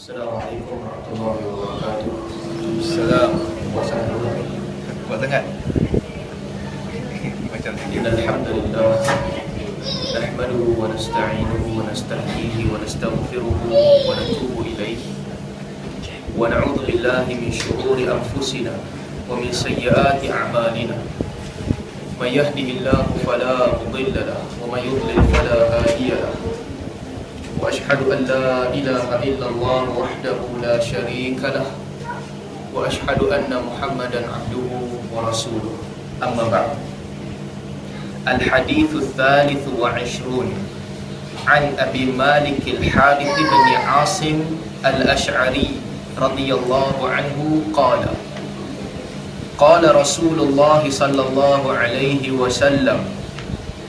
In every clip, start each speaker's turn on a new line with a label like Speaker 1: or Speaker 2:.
Speaker 1: Assalamualaikum warahmatullahi wabarakatuh.
Speaker 2: Salam.
Speaker 1: Puasa dulu.
Speaker 2: Kuat sangat. Macam ni.
Speaker 1: Innal hamdalillah nahmaduhu wa nasta'inuhu wa nastahdihi wa nastaghfiruhu wa natubu ilayhi wa na'udzu billahi min shururi anfusina wa min sayyiati a'malina. May yahdihillahu fala mudilla lahu wa may yudlil fala hadiya lahu. وأشهد أن لا إله إلا الله وحده لا شريك له وأشهد أن محمدا عبده ورسوله أما بعد الحديث الثالث والعشرون عن أبي مالك الحارث بن عاصم الأشعري رضي الله عنه قال قال رسول الله صلى الله عليه وسلم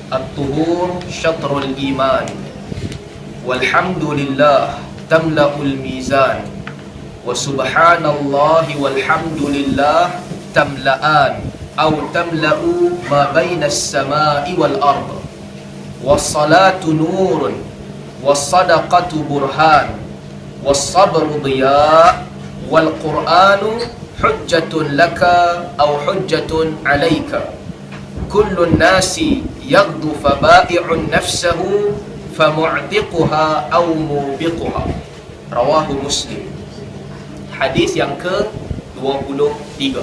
Speaker 1: الطهور شطر الإيمان والحمد لله تملأ الميزان وسبحان الله والحمد لله تملأان أو تملأ ما بين السماء والأرض والصلاة نور والصدقة برهان والصبر ضياء والقرآن حجة لك أو حجة عليك كل الناس يغدو فبائع نفسه famu'tiquha aw mubiquha. Rawahu Muslim. Hadis yang ke-23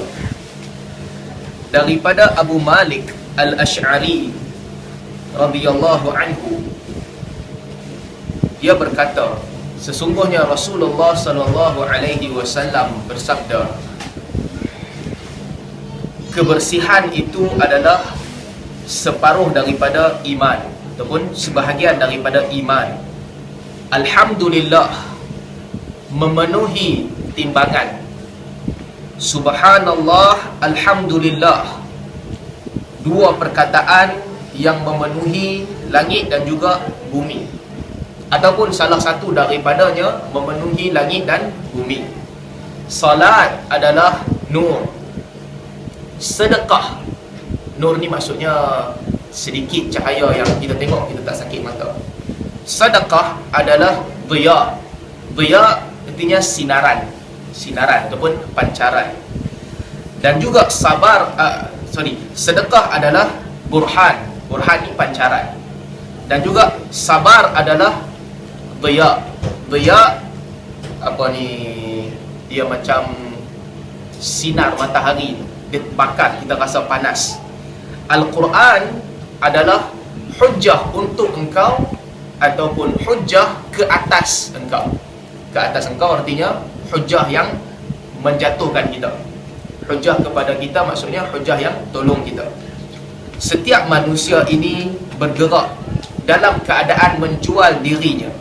Speaker 1: daripada Abu Malik Al-Ash'ari radhiyallahu anhu. Dia berkata, sesungguhnya Rasulullah sallallahu alaihi wasallam bersabda, kebersihan itu adalah separuh daripada iman ataupun sebahagian daripada iman. Alhamdulillah memenuhi timbangan. Subhanallah, alhamdulillah, dua perkataan yang memenuhi langit dan juga bumi, ataupun salah satu daripadanya memenuhi langit dan bumi. Salat adalah nur. Sedekah, nur ni maksudnya sedikit cahaya yang kita tengok, kita tak sakit mata. Sedekah adalah dhiya. Dhiya artinya sinaran, sinaran ataupun pancaran. Dan juga sedekah adalah burhan. Burhan ni pancaran. Dan juga sabar adalah dhiya. Dhiya dia macam sinar matahari, dia bakar, kita rasa panas. Al-Quran adalah hujjah untuk engkau ataupun hujjah ke atas engkau. Ke atas engkau artinya hujjah yang menjatuhkan kita. Hujjah kepada kita maksudnya hujjah yang tolong kita. Setiap manusia ini bergerak dalam keadaan menjual dirinya.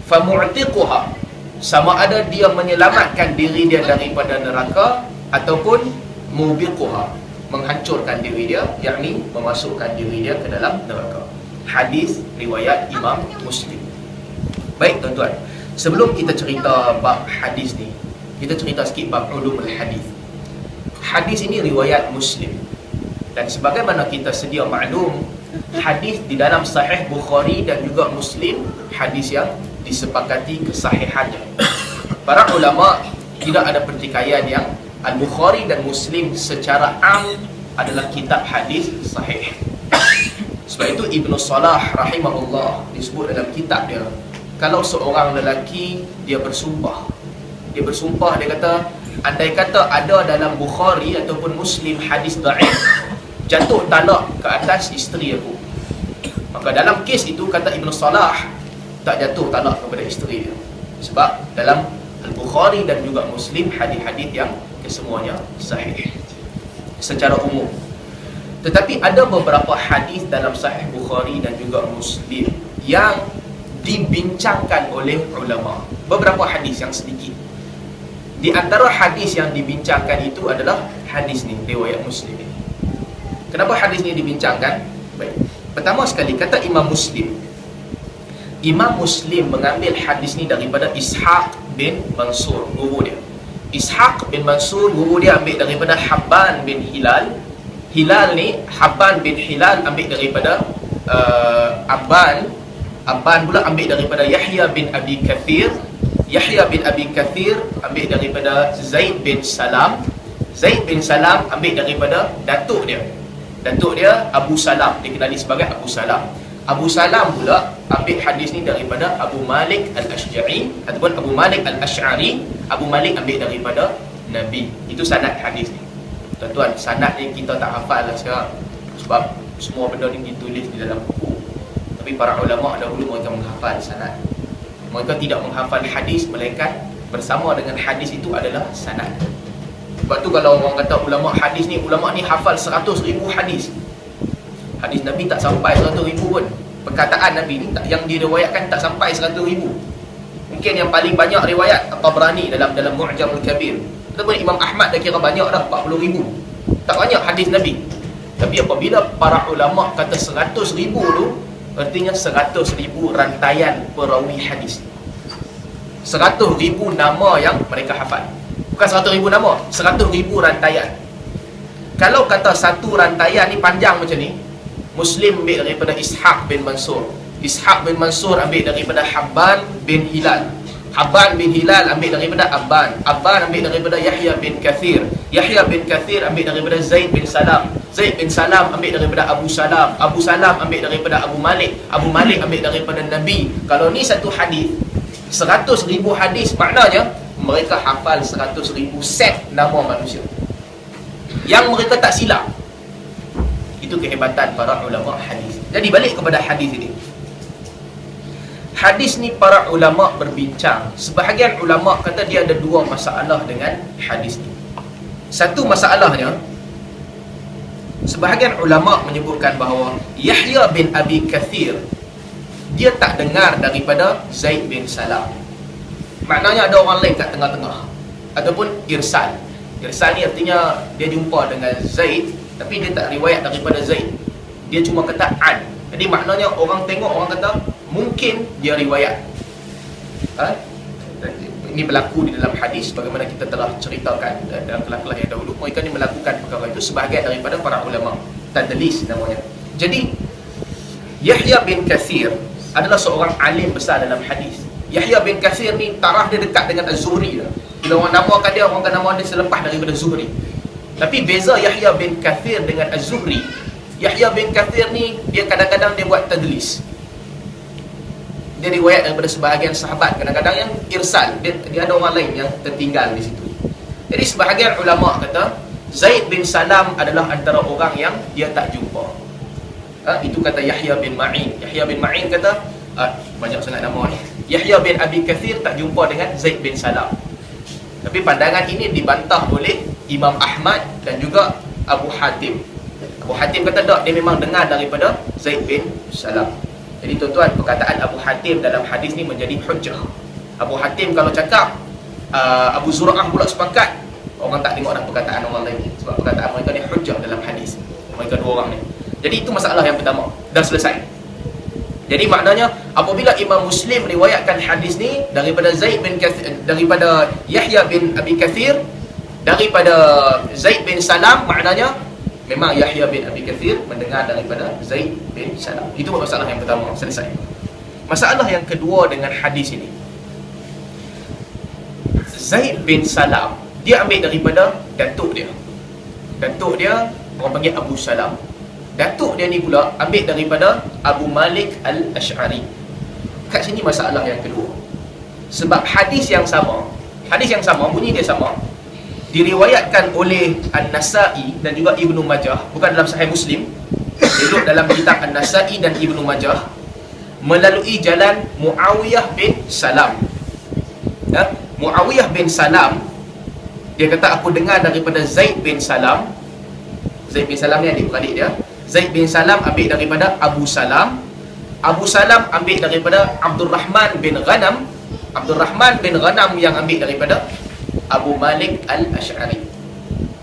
Speaker 1: Famu'tiquha, sama ada dia menyelamatkan diri dia daripada neraka ataupun mubiquha, menghancurkan diri dia, yakni memasukkan diri dia ke dalam neraka. Hadis riwayat Imam Muslim. Baik tuan-tuan, sebelum kita cerita bab hadis ni, kita cerita sikit bab ulumul hadis. Hadis ini riwayat Muslim. Dan sebagaimana kita sedia maklum, hadis di dalam Sahih Bukhari dan juga Muslim, hadis yang disepakati kesahihannya. Para ulama tidak ada pertikaian yang Al-Bukhari dan Muslim secara am adalah kitab hadis sahih. Sebab itu Ibnu Salah rahimahullah disebut dalam kitab dia, kalau seorang lelaki dia bersumpah, dia kata, andai kata ada dalam Bukhari ataupun Muslim hadis dhaif, jatuh talak ke atas isteri aku, maka dalam kes itu kata Ibnu Salah tak jatuh talak kepada isteri dia, sebab dalam Al-Bukhari dan juga Muslim hadis-hadis yang kesemuanya sahih secara umum. Tetapi ada beberapa hadis dalam Sahih Bukhari dan juga Muslim yang dibincangkan oleh ulama. Beberapa hadis yang sedikit. Di antara hadis yang dibincangkan itu adalah hadis ni, riwayat Muslim ini. Kenapa hadis ni dibincangkan? Baik. Pertama sekali kata Imam Muslim. Imam Muslim mengambil hadis ni daripada Ishaq bin Mansur, guru dia. Ishaq bin Mansur, guru dia ambil daripada Habban bin Hilal. Hilal ni, Habban bin Hilal ambil daripada Abban Abban pula ambil daripada Yahya bin Abi Kathir. Yahya bin Abi Kathir ambil daripada Zaid bin Salam. Zaid bin Salam ambil daripada datuk dia. Datuk dia Abu Salam, dikenali sebagai Abu Salam. Abu Salam pula ambil hadis ni daripada Abu Malik Al-Ash'ari ataupun Abu Malik Al-Ash'ari. Abu Malik ambil daripada Nabi. Itu sanad hadis ni. Tuan-tuan, sanad ni kita tak hafal lah sekarang, sebab semua benda ni ditulis di dalam buku. Tapi para ulama dahulu mereka menghafal sanad. Mereka tidak menghafal hadis, melainkan bersama dengan hadis itu adalah sanad. Sebab tu kalau orang kata ulama hadis ni, ulama ni hafal 100,000 hadis. Hadis Nabi tak sampai 100,000 pun. Perkataan Nabi ni yang diriwayatkan tak sampai 100,000. Mungkin yang paling banyak riwayat At-Tabrani dalam Mu'jamul Kabir. Ataupun Imam Ahmad dah kira banyak dah, 40,000. Tak banyak hadis Nabi. Tapi apabila para ulama kata 100,000 tu, artinya 100,000 rantaian perawi hadis. 100,000 nama yang mereka hafal. Bukan 100,000 nama, 100,000 rantaian. Kalau kata satu rantaian ni panjang macam ni, Muslim ambil daripada Ishaq bin Mansur. Ishaq bin Mansur ambil daripada Habban bin Hilal. Habban bin Hilal ambil daripada Abban. Abban ambil daripada Yahya bin Kathir. Yahya bin Kathir ambil daripada Zaid bin Salam. Zaid bin Salam ambil daripada Abu Salam. Abu Salam ambil daripada Abu Malik. Abu Malik ambil daripada Nabi. Kalau ni satu hadis, 100,000 hadis, maknanya mereka hafal 100,000 set nama manusia yang mereka tak silap. Itu kehebatan para ulama hadis. Jadi balik kepada hadis ini. Hadis ni para ulama berbincang. Sebahagian ulama kata dia ada dua masalah dengan hadis ni. Satu masalahnya, sebahagian ulama menyebutkan bahawa Yahya bin Abi Kathir dia tak dengar daripada Zaid bin Salam. Maknanya ada orang lain kat tengah-tengah, ataupun irsal. Irsal ni artinya dia jumpa dengan Zaid, tapi dia tak riwayat daripada Zaid. Dia cuma kata an. Jadi maknanya orang tengok, orang kata mungkin dia riwayat. Ini berlaku di dalam hadis, bagaimana kita telah ceritakan dalam kelas-kelas yang dahulu. Mereka ni melakukan perkara itu sebahagian daripada para ulama. Tadlis namanya. Jadi Yahya bin Kathir adalah seorang alim besar dalam hadis. Yahya bin Kathir ni taraf dia dekat dengan Az-Zuhri. Bila orang namakan dia, orang akan nama dia selepas daripada Zuhri. Tapi beza Yahya bin Kathir dengan Az-Zuhri, Yahya bin Kathir ni dia kadang-kadang dia buat tadlis. Dia riwayat daripada sebahagian sahabat, kadang-kadang yang irsal, dia ada orang lain yang tertinggal di situ. Jadi sebahagian ulama kata Zaid bin Salam adalah antara orang yang dia tak jumpa. Itu kata Yahya bin Ma'in. Yahya bin Ma'in kata banyak sangat nama ni. Yahya bin Abi Kathir tak jumpa dengan Zaid bin Salam. Tapi pandangan ini dibantah oleh Imam Ahmad dan juga Abu Hatim. Abu Hatim kata tak, dia memang dengar daripada Zaid bin Salam. Jadi tuan-tuan, perkataan Abu Hatim dalam hadis ni menjadi hujjah. Abu Hatim kalau cakap, Abu Zur'ah pula sepakat, orang tak tengok dah perkataan orang lain, sebab perkataan mereka ni hujjah dalam hadis. Mereka dua orang ni. Jadi itu masalah yang pertama, dah selesai. Jadi maknanya apabila Imam Muslim riwayatkan hadis ni daripada Zaid bin Kathir, daripada Yahya bin Abi Kathir, daripada Zaid bin Salam, maknanya memang Yahya bin Abi Kathir mendengar daripada Zaid bin Salam. Itu masalah yang pertama, selesai. Masalah yang kedua dengan hadis ini, Zaid bin Salam dia ambil daripada datuk dia. Datuk dia orang panggil Abu Salam. Datuk dia ni pula ambil daripada Abu Malik Al-Ash'ari. Kat sini masalah yang kedua. Sebab hadis yang sama, bunyi dia sama, diriwayatkan oleh An-Nasa'i dan juga Ibnu Majah, bukan dalam Sahih Muslim, duduk dalam kitab An-Nasa'i dan Ibnu Majah, melalui jalan Muawiyah bin Salam. Muawiyah bin Salam, dia kata aku dengar daripada Zaid bin Salam. Zaid bin Salam ni adik-beradik dia. Zaid bin Salam ambil daripada Abu Salam. Abu Salam ambil daripada Abdul Rahman bin Ghanam. Abdul Rahman bin Ghanam yang ambil daripada Abu Malik Al-Ash'ari.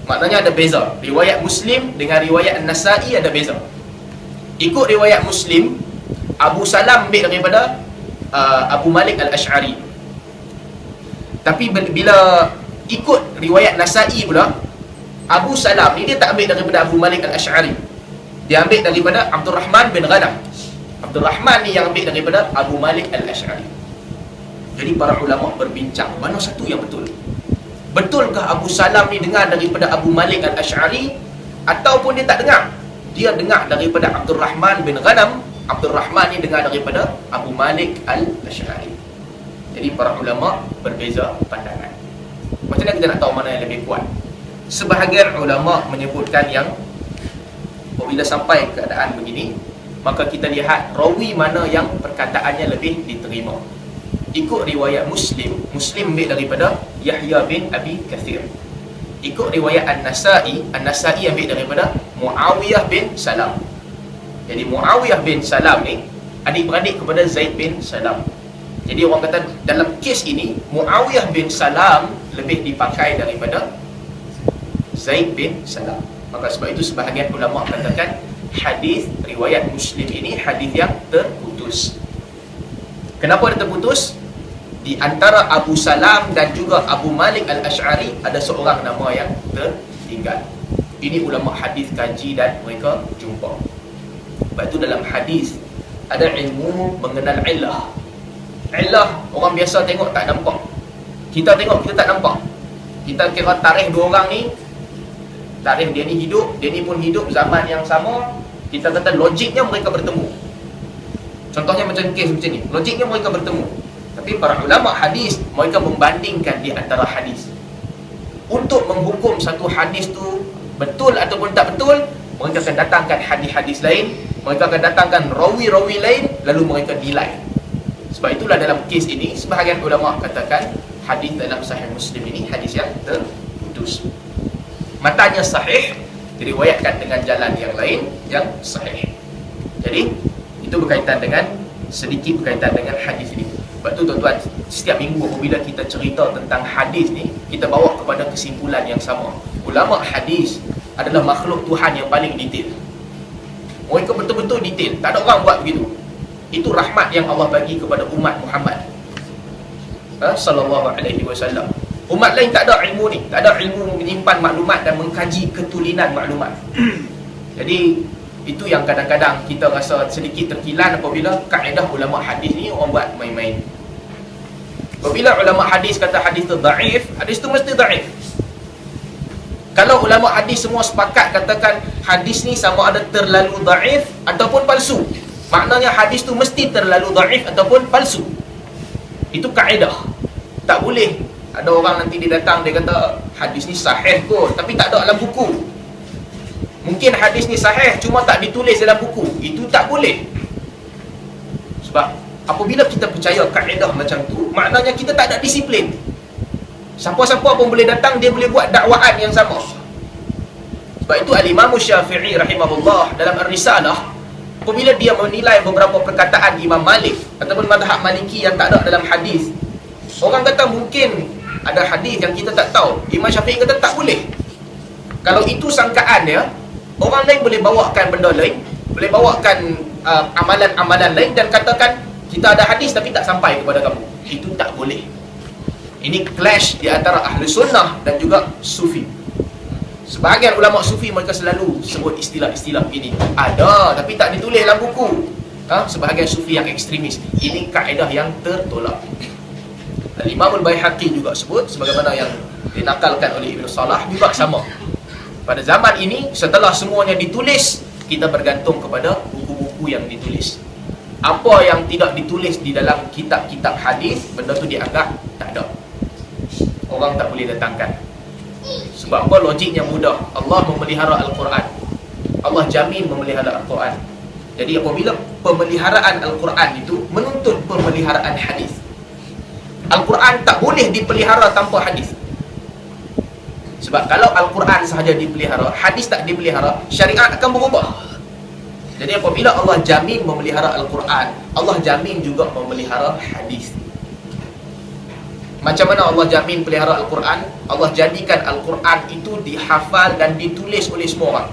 Speaker 1: Maknanya ada beza. Riwayat Muslim dengan riwayat An-Nasa'i ada beza. Ikut riwayat Muslim, Abu Salam ambil daripada Abu Malik Al-Ash'ari. Tapi bila ikut riwayat Nasa'i pula, Abu Salam ni dia tak ambil daripada Abu Malik Al-Ash'ari. Dia ambil daripada Abdul Rahman bin Ghanam. Abdul Rahman ni yang ambil daripada Abu Malik Al-Ash'ari. Jadi para ulama berbincang, mana satu yang betul? Betulkah Abu Salam ni dengar daripada Abu Malik Al-Ash'ari ataupun dia tak dengar? Dia dengar daripada Abdul Rahman bin Ghanam. Abdul Rahman ni dengar daripada Abu Malik Al-Ash'ari. Jadi para ulama berbeza pandangan. Macam mana kita nak tahu mana yang lebih kuat? Sebahagian ulama menyebutkan yang apabila sampai keadaan begini, maka kita lihat rawi mana yang perkataannya lebih diterima. Ikut riwayat Muslim ambil daripada Yahya bin Abi Kathir. Ikut riwayat An-Nasa'i ambil daripada Muawiyah bin Salam. Jadi Muawiyah bin Salam ni adik-beradik kepada Zaid bin Salam. Jadi orang kata dalam kes ini Muawiyah bin Salam lebih dipakai daripada Zaid bin Salam. Maka sebab itu sebahagian ulama katakan hadis riwayat Muslim ini hadis yang terputus. Kenapa dia terputus? Di antara Abu Salam dan juga Abu Malik Al-Ash'ari ada seorang nama yang tertinggal. Ini ulama hadis kaji dan mereka jumpa. Sebab itu dalam hadis ada ilmu mengenal illah. Illah orang biasa tengok tak nampak. Kita tengok kita tak nampak. Kita kira tarikh dua orang ni, tarikh dia ni hidup, dia ni pun hidup zaman yang sama. Kita kata logiknya mereka bertemu. Contohnya macam kes macam ni, logiknya mereka bertemu. Tapi para ulama hadis mereka membandingkan di antara hadis. Untuk menghukum satu hadis tu betul ataupun tak betul, mereka akan datangkan hadis-hadis lain, mereka akan datangkan rawi-rawi lain, lalu mereka nilai. Sebab itulah dalam kes ini sebahagian ulama katakan hadis dalam Sahih Muslim ini hadis yang terputus. Matanya sahih, diriwayatkan dengan jalan yang lain yang sahih. Jadi itu berkaitan dengan sedikit berkaitan dengan hadis ini. Sebab tu tuan-tuan, setiap minggu apabila kita cerita tentang hadis ni, kita bawa kepada kesimpulan yang sama. Ulama hadis adalah makhluk Tuhan yang paling detail. Mereka betul-betul detail. Tak ada orang buat begitu. Itu rahmat yang Allah bagi kepada umat Muhammad sallallahu alaihi wasallam. Umat lain tak ada ilmu ni, tak ada ilmu menyimpan maklumat dan mengkaji ketulinan maklumat. Jadi itu yang kadang-kadang kita rasa sedikit terkilan apabila kaedah ulama hadis ni orang buat main-main. Apabila ulama hadis kata hadis tu dhaif, hadis tu mesti dhaif. Kalau ulama hadis semua sepakat katakan hadis ni sama ada terlalu dhaif ataupun palsu, maknanya hadis tu mesti terlalu dhaif ataupun palsu. Itu kaedah. Tak boleh ada orang nanti dia datang dia kata hadis ni sahih kot tapi tak ada dalam buku. Mungkin hadis ni sahih cuma tak ditulis dalam buku. Itu tak boleh. Sebab apabila kita percaya kaedah macam tu, maknanya kita tak ada disiplin. Siapa-siapa pun boleh datang, dia boleh buat dakwaan yang sama. Sebab itu Al-Imam Syafi'i rahimahullah dalam Ar-Risalah, apabila dia menilai beberapa perkataan Imam Malik ataupun mazhab Maliki yang tak ada dalam hadis, orang kata mungkin ada hadis yang kita tak tahu. Imam Syafi'i kata tak boleh. Kalau itu sangkaan dia, orang lain boleh bawakan benda lain, boleh bawakan amalan-amalan lain dan katakan kita ada hadis tapi tak sampai kepada kamu. Itu tak boleh. Ini clash di antara ahli sunnah dan juga sufi. Sebahagian ulama sufi mereka selalu sebut istilah-istilah begini. Ada tapi tak ditulis dalam buku. Sebahagian sufi yang ekstremis. Ini kaedah yang tertolak. Imam Al-Baihaqi juga sebut sebagaimana yang dinakalkan oleh Ibn Salah juga sama. Pada zaman ini setelah semuanya ditulis, kita bergantung kepada buku-buku yang ditulis. Apa yang tidak ditulis di dalam kitab-kitab hadis, benda tu dianggap tak ada. Orang tak boleh datangkan. Sebab apa? Logiknya mudah. Allah memelihara Al-Quran. Allah jamin memelihara Al-Quran. Jadi apabila pemeliharaan Al-Quran itu menuntut pemeliharaan hadis. Al-Quran tak boleh dipelihara tanpa hadis. Sebab kalau Al-Quran sahaja dipelihara, hadis tak dipelihara, syariat akan berubah. Jadi apabila Allah jamin memelihara Al-Quran, Allah jamin juga memelihara hadis. Macam mana Allah jamin pelihara Al-Quran? Allah jadikan Al-Quran itu dihafal dan ditulis oleh semua orang.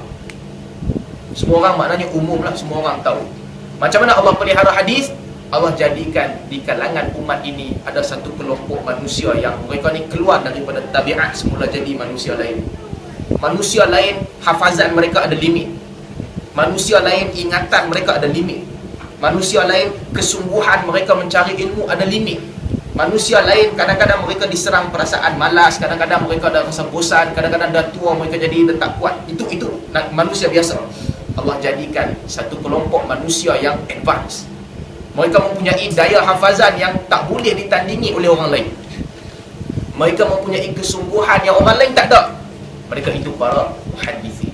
Speaker 1: Semua orang maknanya umum lah, semua orang tahu. Macam mana Allah pelihara hadis? Allah jadikan di kalangan umat ini ada satu kelompok manusia yang mereka ni keluar daripada tabiat semula jadi manusia lain. Manusia lain hafazan mereka ada limit. Manusia lain ingatan mereka ada limit. Manusia lain, kesungguhan mereka mencari ilmu ada limit. Manusia lain, kadang-kadang mereka diserang perasaan malas, kadang-kadang mereka dah rasa bosan, kadang-kadang dah tua mereka jadi dah tak kuat. Itu manusia biasa. Allah jadikan satu kelompok manusia yang advance. Mereka mempunyai daya hafazan yang tak boleh ditandingi oleh orang lain. Mereka mempunyai kesungguhan yang orang lain tak ada. Mereka itu para muhaddisin.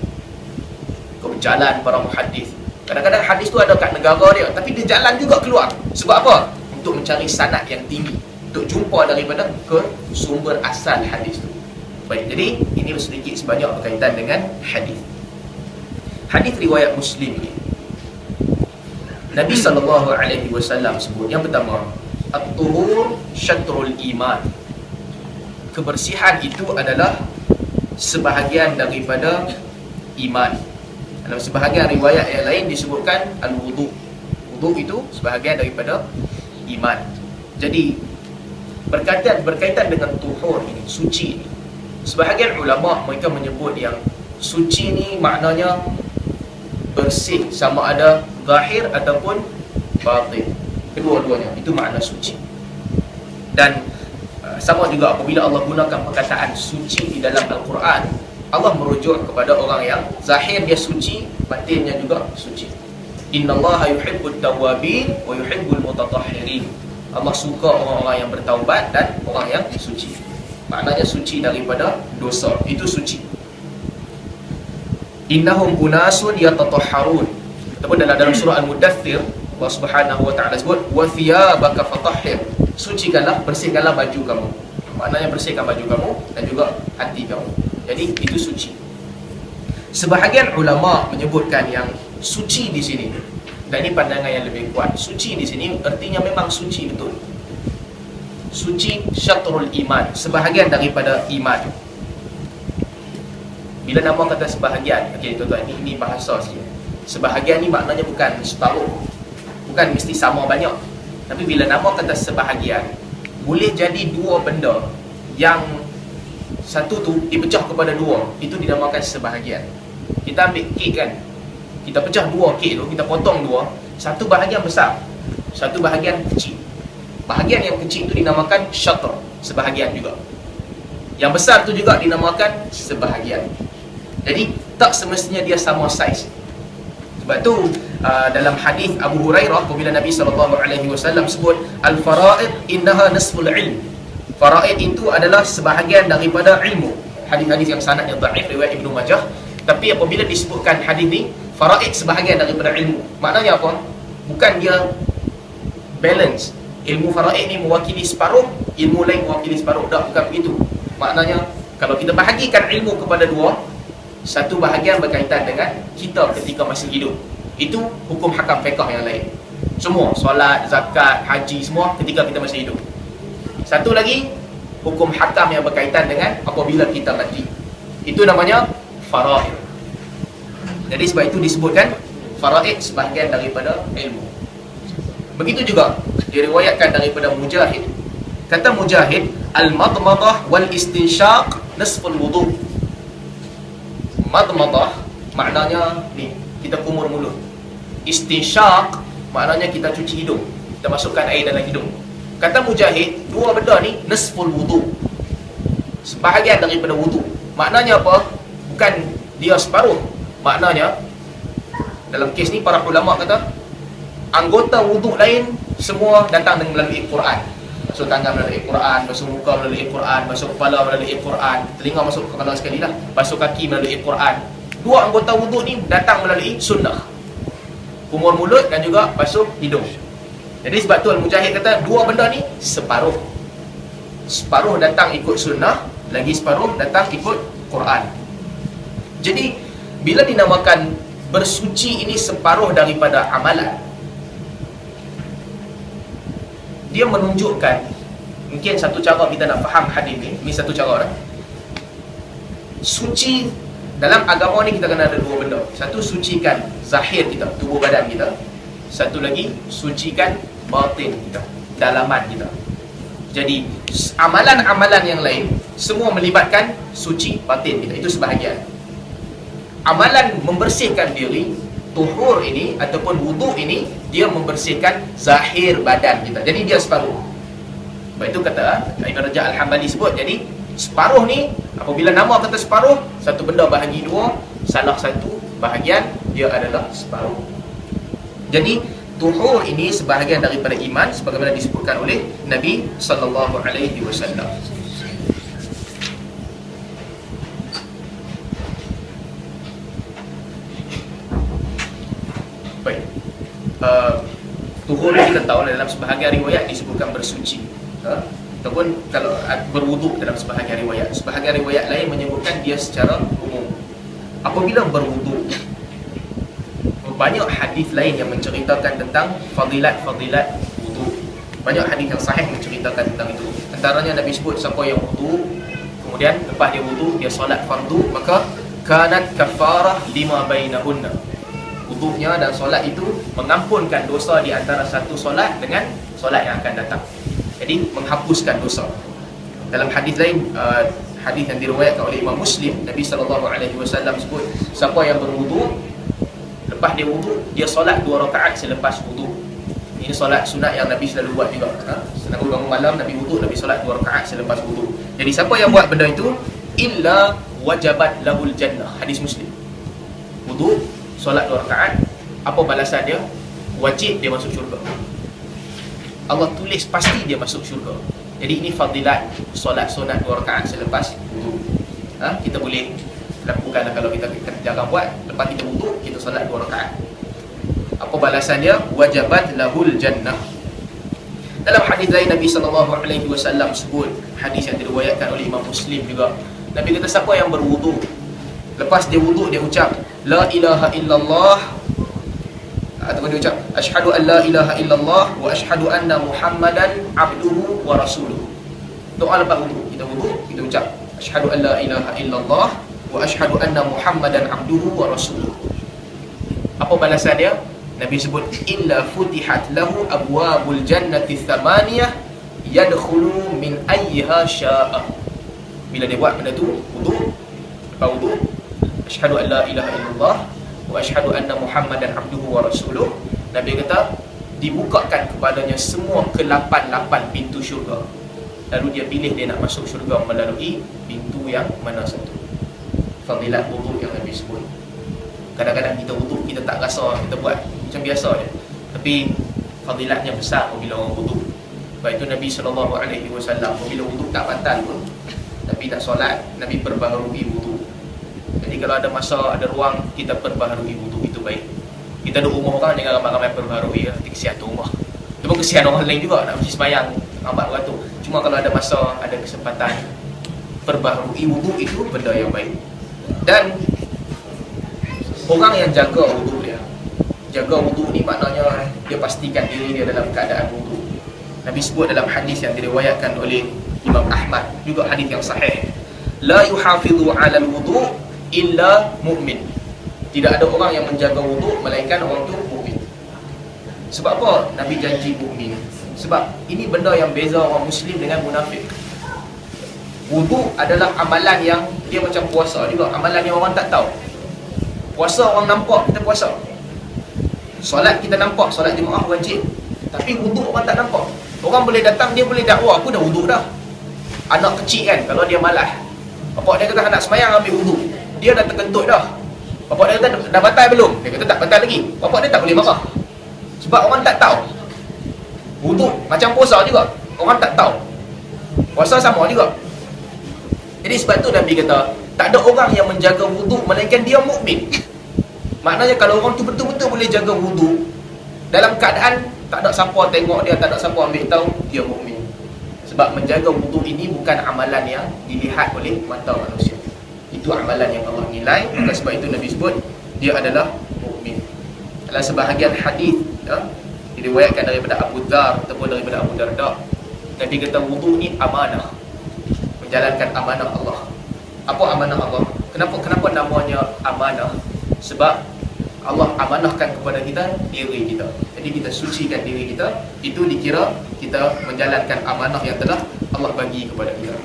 Speaker 1: Kau berjalan para muhaddis. Kadang-kadang hadis tu ada kat negara dia, tapi dia jalan juga keluar. Sebab apa? Untuk mencari sanad yang tinggi, untuk jumpa daripada ke sumber asal hadis tu. Baik, jadi ini sedikit sebanyak berkaitan dengan hadis. Hadis riwayat Muslim ni, Nabi SAW sebut yang pertama, at-tuhur syatrul iman. Kebersihan itu adalah sebahagian daripada iman. Dalam sebahagian riwayat yang lain disebutkan al-wudu. Wudu itu sebahagian daripada iman. Jadi berkaitan dengan tuhur ini, suci ini, sebahagian ulama mereka menyebut yang suci ni maknanya bersih, sama ada zahir ataupun batin. Kedua-duanya itu makna suci. Dan sama juga apabila Allah gunakan perkataan suci di dalam Al-Quran, Allah merujuk kepada orang yang zahir dia suci, batinnya juga suci. Innallaha yuhibbut tawwabin wa yuhibbul mutatahhirin. Allah suka orang-orang yang bertaubat dan orang yang suci. Maknanya suci daripada dosa, itu suci. Innahum unasun yatatahharun. Ataupun dalam surah Al-Mudaththir, Allah Subhanahu wa taala sebut wa thiyabaka fatahhir. Sucikanlah, bersihkanlah baju kamu. Maknanya bersihkan baju kamu dan juga hati kamu. Jadi itu suci. Sebahagian ulama menyebutkan yang suci di sini, dan ini pandangan yang lebih kuat, suci di sini artinya memang suci betul. Suci syatrul iman, sebahagian daripada iman. Bila nama kata sebahagian, okey tuan-tuan, ini bahasa saja. Sebahagian ni maknanya bukan separuh, bukan mesti sama banyak. Tapi bila nama kata sebahagian, boleh jadi dua benda yang satu tu dipecah kepada dua, itu dinamakan sebahagian. Kita ambil kek kan, kita pecah dua kek tu, kita potong dua, satu bahagian besar, satu bahagian kecil. Bahagian yang kecil tu dinamakan syatr, sebahagian juga. Yang besar tu juga dinamakan sebahagian. Jadi tak semestinya dia sama saiz. Sebab tu dalam hadis Abu Hurairah, apabila Nabi SAW sebut al-fara'id innaha nisful ilm. Faraid itu adalah sebahagian daripada ilmu. Hadis-hadis yang sanadnya dhaif riwayat Ibnu Majah, tapi apabila disebutkan hadis ni faraid sebahagian daripada ilmu, maknanya apa? Bukan dia balance. Ilmu faraid ni mewakili separuh, ilmu lain mewakili separuh. Tak, bukan begitu. Maknanya kalau kita bahagikan ilmu kepada dua, satu bahagian berkaitan dengan kita ketika masih hidup. Itu hukum hakam fiqh yang lain. Semua solat, zakat, haji, semua ketika kita masih hidup. Satu lagi, hukum hakam yang berkaitan dengan apabila kita mati. Itu namanya faraid. Jadi sebab itu disebutkan faraid sebahagian daripada ilmu. Begitu juga diriwayatkan daripada Mujahid. Kata Mujahid, al-madmadah wal istinsyaq nisful wudu. Madmadah maknanya ni, kita kumur mulut. Istinsyaq maknanya kita cuci hidung, kita masukkan air dalam hidung. Kata Mujahid, dua benda ni nisful wudu, sebahagian daripada wudu. Maknanya apa? Bukan dia separuh. Maknanya dalam kes ni para ulama kata anggota wudu lain semua datang dengan melalui Quran. Basuh tangan melalui Quran, basuh muka melalui Quran, basuh kepala melalui Quran, telinga masuk ke kepala sekali lah, basuh kaki melalui Quran. Dua anggota wudu ni datang melalui sunnah, kumur mulut dan juga basuh hidung. Jadi sebab tu Al-Mujahid kata dua benda ni separuh. Separuh datang ikut sunnah, lagi separuh datang ikut Quran. Jadi bila dinamakan bersuci ini separuh daripada amalan, dia menunjukkan, mungkin satu cara kita nak faham hadis ni satu cara lah. Suci dalam agama ni kita kena ada dua benda. Satu, sucikan zahir kita, tubuh badan kita. Satu lagi, sucikan batin kita, dalaman kita. Jadi amalan-amalan yang lain semua melibatkan suci batin kita, itu sebahagian. Amalan membersihkan diri tuhur ini ataupun wuduk ini dia membersihkan zahir badan kita. Jadi dia separuh. Sebab itu kata Ibn Rajab Al-Hambali sebut, jadi separuh ni apabila nama kata separuh, satu benda bahagi dua, salah satu bahagian dia adalah separuh. Jadi tuhur ini sebahagian daripada iman sebagaimana disebutkan oleh Nabi sallallahu alaihi wasallam. Baik. Tuhur kita tahu dalam sebahagian riwayat disebutkan bersuci. Ataupun kalau berwuduk dalam sebahagian riwayat. Sebahagian riwayat lain menyebutkan dia secara umum. Apabila berwuduk, banyak hadis lain yang menceritakan tentang fadilat-fadilat wuduk. Banyak hadis yang sahih menceritakan tentang itu. Antaranya Nabi sebut siapa yang wuduk, kemudian lepas dia wuduk dia solat fardu, maka kanat kafarah lima bainahunna. Wuduknya dan solat itu mengampunkan dosa di antara satu solat dengan solat yang akan datang. Jadi menghapuskan dosa. Dalam hadis lain, hadis yang diriwayatkan oleh Imam Muslim, Nabi SAW sebut siapa yang berwuduk, lepas dia wuduk dia solat 2 rakaat selepas wuduk. Ini solat sunat yang Nabi selalu buat juga. Nabi bangun malam, Nabi wuduk, Nabi solat 2 rakaat selepas wuduk. Jadi siapa yang buat benda itu, illa wajabat lahul jannah. Hadis Muslim. Wuduk, solat 2 rakaat, apa balasan dia? Wajib dia masuk syurga. Allah tulis pasti dia masuk syurga. Jadi ini fadilat solat sunat 2 rakaat selepas wuduk. Kita boleh lakukan kalau kita jarang buat. Lepas kita wuduk, kita solat 2 rakaat. Apa balasan dia? Wajabat lahul jannah. Dalam hadis lain Nabi SAW sebut, hadis yang diriwayatkan oleh Imam Muslim juga, Nabi kata siapa yang berwuduk, lepas dia wuduk dia ucap la ilaha illallah, ataupun dia ucap asyhadu an la ilaha illallah wa asyhadu anna muhammadan abduhu wa rasuluhu. Doa lepas wuduk, kita wuduk kita ucap asyhadu an la ilaha illallah wa asyhadu anna muhammadan abduhu wa rasuluhu. Apa balasan dia? Nabi sebut illa futihat lahu abwabul jannati thamaniyah yadkhulu min ayyiha syaa. Bila dia buat benda tu, wuduk, lepas wuduk asyhadu an la ilaha illallah wa asyhadu anna muhammadan abduhu wa rasuluh, Nabi kata dibukakan kepadanya semua ke-8 pintu syurga. Lalu dia pilih dia nak masuk syurga melalui pintu yang mana satu. Fadilat wuduk yang Nabi sebut. Kadang-kadang kita wuduk kita tak rasa, kita buat macam biasa je, tapi fadilatnya besar bila orang wuduk. Sebab itu Nabi SAW bila wuduk tak batal pun, tapi nak solat, Nabi perbaharui wuduk. Jadi kalau ada masa, ada ruang, kita perbaharui wuduk, itu baik. Kita ada rumah orang, jangan ramai-ramai perbaharui, nanti kesian tu rumah. Itu pun kesian orang lain juga, nak pergi sembahyang lambat beratur. Cuma kalau ada masa, ada kesempatan, perbaharui wuduk itu benda yang baik. Dan orang yang jaga wuduk dia, jaga wuduk ni maknanya dia pastikan diri dia dalam keadaan wuduk. Nabi sebut dalam hadis yang diriwayatkan oleh Imam Ahmad, juga hadis yang sahih, la yuhafidhu 'ala al-wudu' illa mu'min. Tidak ada orang yang menjaga wuduk melainkan orang tu mukmin. Sebab apa Nabi janji mukmin? Sebab ini benda yang beza orang Muslim dengan munafik. Wuduk adalah amalan yang dia macam puasa juga, amalan yang orang tak tahu. Puasa orang nampak kita puasa, solat kita nampak, solat jemaah wajib. Tapi wuduk orang tak nampak. Orang boleh datang, dia boleh dakwa aku dah wuduk dah. Anak kecil kan, kalau dia malas, bapak dia kata nak sembahyang ambil wuduk, dia dah terkentut dah. Bapak dia kata dah batal belum? Dia kata tak batal lagi. Bapak dia tak boleh marah. Sebab orang tak tahu. Wuduk macam puasa juga, orang tak tahu. Puasa sama juga. Jadi sebab tu Nabi kata tak ada orang yang menjaga wuduk melainkan dia mukmin. Maknanya kalau orang tu betul-betul boleh jaga wuduk dalam keadaan tak ada siapa tengok dia, tak ada siapa ambil tahu, dia mukmin. Sebab menjaga wuduk ini bukan amalan yang dilihat oleh mata manusia. Itu amalan yang Allah nilai. Maka sebab itu Nabi sebut dia adalah mukmin. Dalam sebahagian hadis diriwayatkan daripada Abu Dzar ataupun daripada Abu Darda, Nabi kata wuduk ni amanah, menjalankan amanah Allah. Apa amanah Allah? Kenapa namanya amanah? Sebab Allah amanahkan kepada kita diri kita. Jadi kita sucikan diri kita, itu dikira kita menjalankan amanah yang telah Allah bagi kepada kita.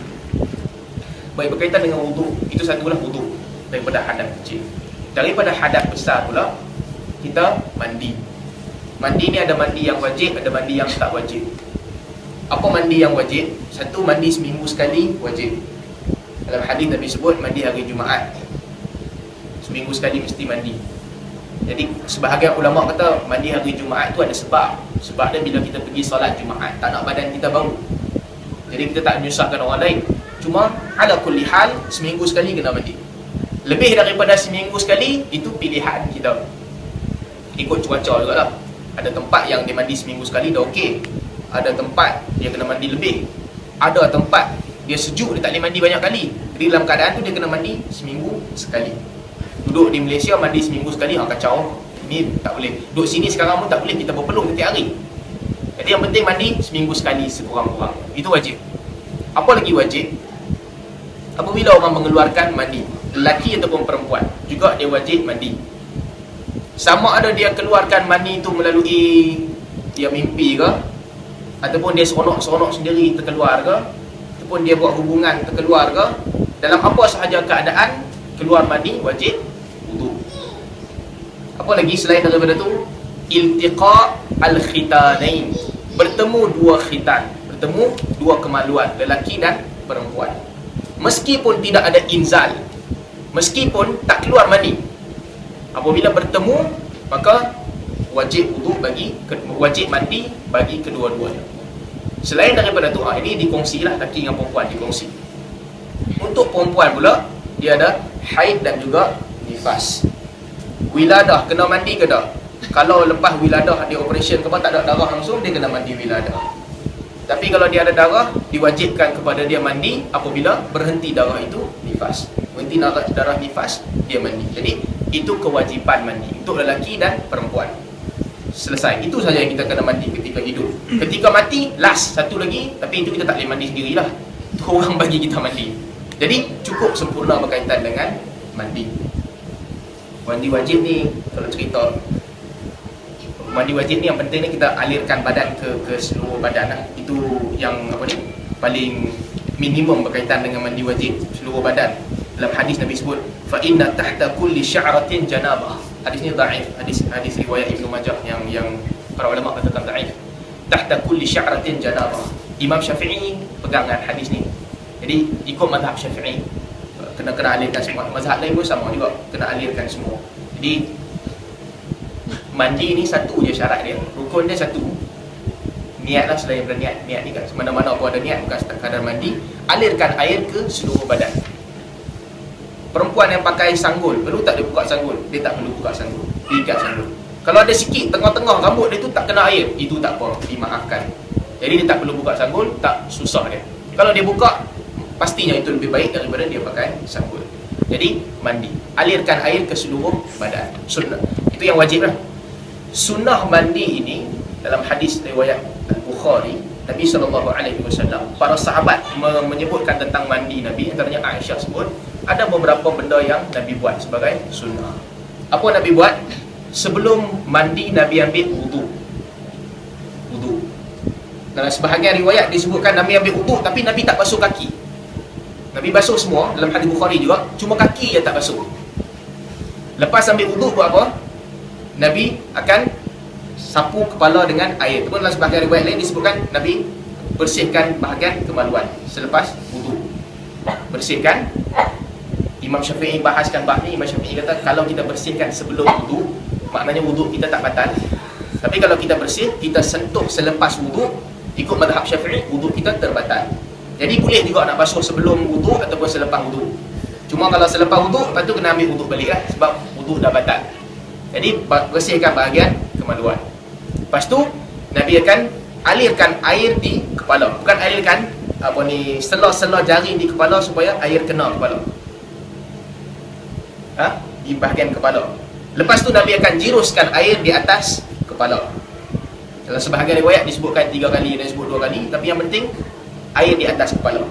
Speaker 1: Baik, berkaitan dengan wuduk, itu satulah wuduk daripada hadas kecil. Daripada hadas besar pula, kita mandi. Mandi ni ada mandi yang wajib, ada mandi yang tak wajib. Apa mandi yang wajib? Satu, mandi seminggu sekali wajib. Dalam hadis Nabi sebut mandi hari Jumaat, seminggu sekali mesti mandi. Jadi sebahagian ulama kata mandi hari Jumaat tu ada sebab. Sebab dia bila kita pergi solat Jumaat, tak nak badan kita bau, jadi kita tak menyusahkan orang lain. Cuma ala kulli hal, seminggu sekali kena mandi. Lebih daripada seminggu sekali, itu pilihan kita, ikut cuaca juga lah. Ada tempat yang dia mandi seminggu sekali dah okey, ada tempat dia kena mandi lebih, ada tempat dia sejuk, dia tak boleh mandi banyak kali. Jadi dalam keadaan tu dia kena mandi seminggu sekali. Duduk di Malaysia mandi seminggu sekali, kacau. Ini tak boleh. Duduk sini sekarang pun tak boleh, kita berpeluh setiap hari. Jadi yang penting mandi seminggu sekali sekurang-kurang. Itu wajib. Apa lagi wajib? Apabila orang mengeluarkan mandi, lelaki ataupun perempuan, juga dia wajib mandi. Sama ada dia keluarkan mandi itu melalui dia mimpi ke, ataupun dia seronok-seronok sendiri terkeluar ke, ataupun dia buat hubungan terkeluar ke, dalam apa sahaja keadaan keluar mandi wajib wudu. Apa lagi selain daripada tu? Iltiqa al-khitanain, bertemu dua khitan, bertemu dua kemaluan, lelaki dan perempuan. Meskipun tidak ada inzal, meskipun tak keluar mandi, apabila bertemu maka wajib wudu wajib mandi bagi kedua-duanya. Selain daripada tu, ini dikongsilah lelaki dengan perempuan dikongsi. Untuk perempuan pula, dia ada haid dan juga nifas. Wiladah kena mandi ke tak? Kalau lepas wiladah dia operation ke apa, tak ada darah langsung, dia kena mandi wiladah. Tapi kalau dia ada darah, diwajibkan kepada dia mandi apabila berhenti darah itu nifas. Berhenti darah nifas, dia mandi. Jadi itu kewajipan mandi untuk lelaki dan perempuan. Selesai. Itu saja yang kita kena mandi ketika hidup. Ketika mati, last satu lagi, tapi itu kita tak boleh mandi sendirilah. Itu orang bagi kita mandi. Jadi cukup sempurna berkaitan dengan mandi. Mandi wajib ni, kalau cerita mandi wajib ni, yang penting ni kita alirkan badan ke seluruh badan lah. Itu yang paling minimum berkaitan dengan mandi wajib seluruh badan. Dalam hadis Nabi sebut, fa inna tahta kulli sya'ratin janabah. Hadis ni dhaif, hadis riwayat Ibnu Majah yang para ulama katakan dhaif. Tahta kulli sya'ratin janabah. Imam Syafi'i pegangan hadis ni. Jadi ikut mazhab Syafi'i, kena alirkan semua. Mazhab lain pun sama juga, kena alirkan semua. Jadi mandi ni satu je syarat dia, rukun dia satu. Niat lah, selain daripada niat ni kan mana-mana pun ada niat, bukan sekadar mandi. Alirkan air ke seluruh badan. Perempuan yang pakai sanggul, perlu tak dia buka sanggul? Dia tak perlu buka sanggul, diikat sanggul. Kalau ada sikit tengah-tengah rambut dia tu tak kena air, itu tak apa, dimaafkan. Jadi dia tak perlu buka sanggul, tak susah dia. Kalau dia buka, pastinya itu lebih baik daripada dia pakai sanggul. Jadi mandi, alirkan air ke seluruh badan, sunnah. Itu yang wajib lah. Sunnah mandi ini dalam hadis riwayat Al-Bukhari, Nabi SAW, para sahabat menyebutkan tentang mandi Nabi. Antaranya Aisyah sebut ada beberapa benda yang Nabi buat sebagai sunnah. Apa Nabi buat? Sebelum mandi Nabi ambil wudu. Dalam sebahagian riwayat disebutkan Nabi ambil wudu tapi Nabi tak basuh kaki. Nabi basuh semua dalam hadis Bukhari juga, cuma kaki je tak basuh. Lepas ambil wudu buat apa? Nabi akan sapu kepala dengan air. Itu pun dalam sebahagian riwayat lain disebutkan Nabi bersihkan bahagian kemaluan selepas wudu. Bersihkan. Imam Syafi'i bahaskan bab ni. Imam Syafi'i kata kalau kita bersihkan sebelum wudu, maknanya wudu kita tak batal. Tapi kalau kita bersih, kita sentuh selepas wudu, ikut mazhab Syafi'i, wudu kita terbatal. Jadi boleh juga nak basuh sebelum wudu ataupun selepas wudu. Cuma kalau selepas wudu, lepas tu kena ambil wudu balik lah, sebab wudu dah batal. Jadi bersihkan bahagian kemaluan. Lepas tu Nabi akan alirkan air di kepala. Bukan alirkan sela-sela jari di kepala supaya air kena kepala. Di bahagian kepala. Lepas tu Nabi akan jiruskan air di atas kepala. Dalam sebahagian riwayat disebutkan 3 kali, dan disebut 2 kali, tapi yang penting air di atas kepala.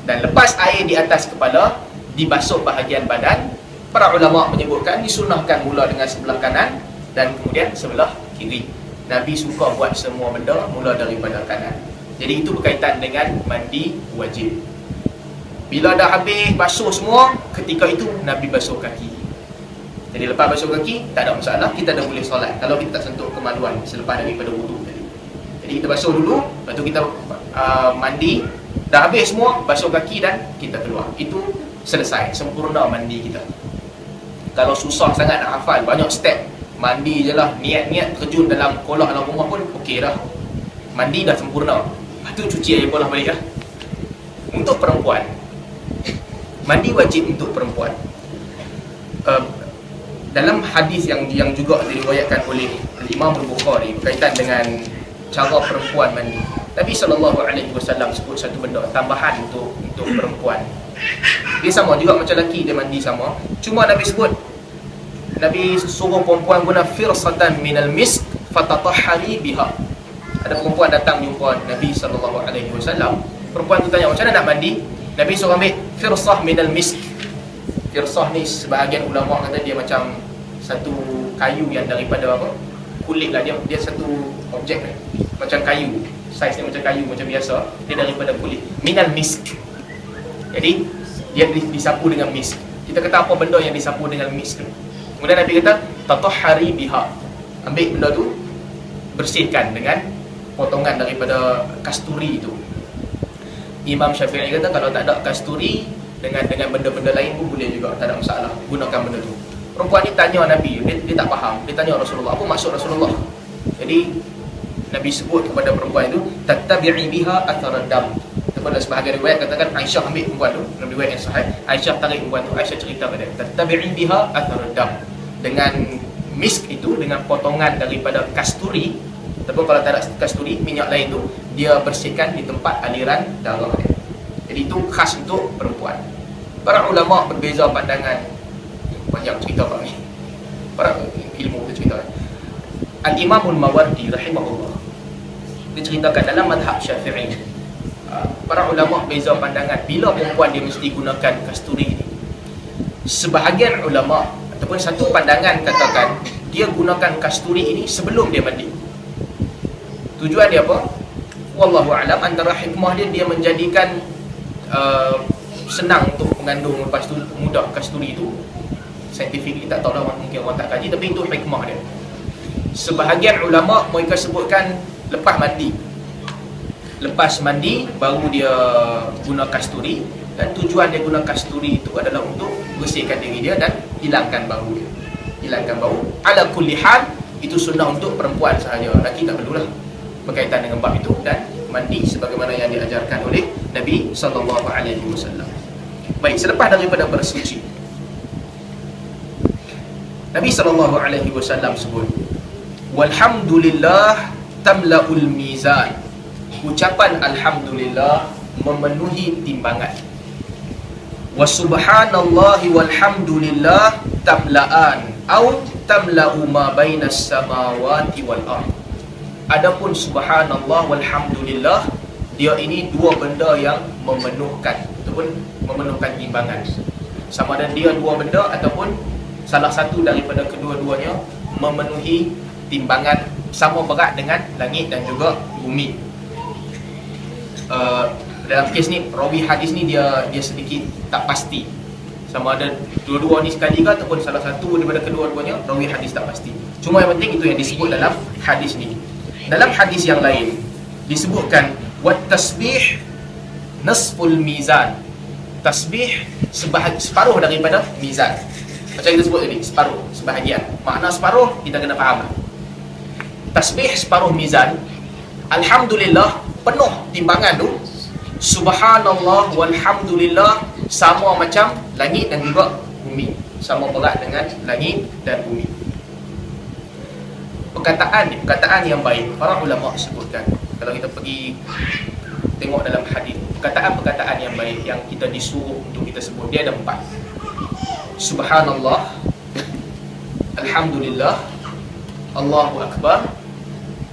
Speaker 1: Dan lepas air di atas kepala, dibasuh bahagian badan. Para ulama menyebutkan disunahkan mula dengan sebelah kanan dan kemudian sebelah kiri. Nabi suka buat semua benda mula daripada kanan. Jadi itu berkaitan dengan mandi wajib. Bila dah habis basuh semua, ketika itu Nabi basuh kaki. Jadi lepas basuh kaki tak ada masalah, kita dah boleh solat kalau kita tak sentuh kemaluan selepas daripada wudu tadi. Jadi kita basuh dulu, lepas tu kita mandi, dah habis semua, basuh kaki dan kita keluar. Itu selesai, sempurna mandi kita. Kalau susah sangat nak hafal, banyak step, mandi je lah, niat-niat terjun dalam kolam dalam rumah pun okey dah. Mandi dah sempurna. Lepas tu cuci air bola balik lah. Untuk perempuan, mandi wajib untuk perempuan. Dalam hadis yang juga diriwayatkan oleh Imam Al-Bukhari berkaitan dengan cara perempuan mandi, Nabi SAW sebut satu benda tambahan untuk perempuan. Dia sama juga macam lelaki, dia mandi sama. Cuma Nabi suruh perempuan guna firsatan minal misk fatatahhari biha. Ada perempuan datang jumpa Nabi SAW. Perempuan tu tanya macam mana nak mandi. Nabi suruh ambil firsah minal misk. Firsah ni sebahagian ulama kata dia macam satu kayu yang daripada apa? Kulit lah, dia satu objek macam kayu. Saiz dia macam kayu macam biasa, dia daripada kulit. Minal misk. Jadi dia disapu dengan misk. Kita kata apa benda yang disapu dengan misk tu? Kemudian Nabi kata tatahhari biha. Ambil benda tu, bersihkan dengan potongan daripada kasturi itu. Imam Syafi'i kata kalau tak ada kasturi, dengan benda-benda lain pun boleh juga, tak ada masalah, gunakan benda tu. Perempuan ni tanya Nabi, dia tak faham, dia tanya Rasulullah, apa maksud Rasulullah? Jadi Nabi sebut kepada perempuan itu, tattabi'i biha athar dam. Kepada sebahagian riwayat katakan Aisyah ambil perempuan tu, dalam riwayat yang sahih, Aisyah tarik perempuan tu, Aisyah cerita kepada dia, tattabi'i biha athar dam. Dengan misk itu, dengan potongan daripada kasturi, ataupun kalau tak ada kasturi, minyak lain tu, dia bersihkan di tempat aliran darah dia. Jadi itu khas untuk perempuan. Para ulama berbeza pandangan. Banyak cerita bang ni. Para ilmu tu cerita. Al-Imam Al-Mawardi rahimahullah, dia ceritakan dalam mazhab Syafi'i, para ulama beza pandangan bila perempuan dia mesti gunakan kasturi ini. Sebahagian ulama ataupun satu pandangan katakan dia gunakan kasturi ini sebelum dia mandi. Tujuan dia apa? Wallahu a'lam, antara hikmah dia menjadikan senang untuk mengandung, lepas tu mudah kasturi itu. Scientific tak tahu lah, mungkin orang tak kaji, tapi itu hikmah dia. Sebahagian ulama mereka sebutkan lepas mandi. Lepas mandi baru dia guna kasturi, dan tujuan dia guna kasturi itu adalah untuk bersihkan diri dia dan hilangkan bau dia. Hilangkan bau. Ala kulli hal itu sunnah untuk perempuan sahaja. Lelaki tak perlulah berkaitan dengan bab itu, dan mandi sebagaimana yang diajarkan oleh Nabi SAW. Baik, selepas daripada bersuci, Nabi SAW sebut, walhamdulillah tamla'ul mizan. Ucapan alhamdulillah memenuhi timbangan. Wa subhanallahi walhamdulillah tamla'an au tamla'u ma bainas samawati wal ardh. Adapun subhanallah walhamdulillah, dia ini dua benda yang memenuhkan ataupun memenuhkan timbangan. Sama ada dia dua benda ataupun salah satu daripada kedua-duanya memenuhi timbangan, sama berat dengan langit dan juga bumi. Dalam kes ni, rawi hadis ni dia sedikit tak pasti sama ada dua-dua ni sekali ke ataupun salah satu daripada kedua-duanya, rawi hadis tak pasti. Cuma yang penting itu yang disebut dalam hadis ni. Dalam hadis yang lain disebutkan wat tasbih nasful mizan. Tasbih separuh daripada mizan. Macam kita sebut tadi, separuh, sebahagian. Makna separuh kita kena faham. Tasbih separuh mizan. Alhamdulillah penuh timbangan tu. Subhanallah walhamdulillah sama macam langit dan juga bumi, sama berat dengan langit dan bumi. Perkataan yang baik, para ulama sebutkan, kalau kita pergi tengok dalam hadis, perkataan yang baik yang kita disuruh untuk kita sebut, dia ada 4. Subhanallah, alhamdulillah, Allahu akbar,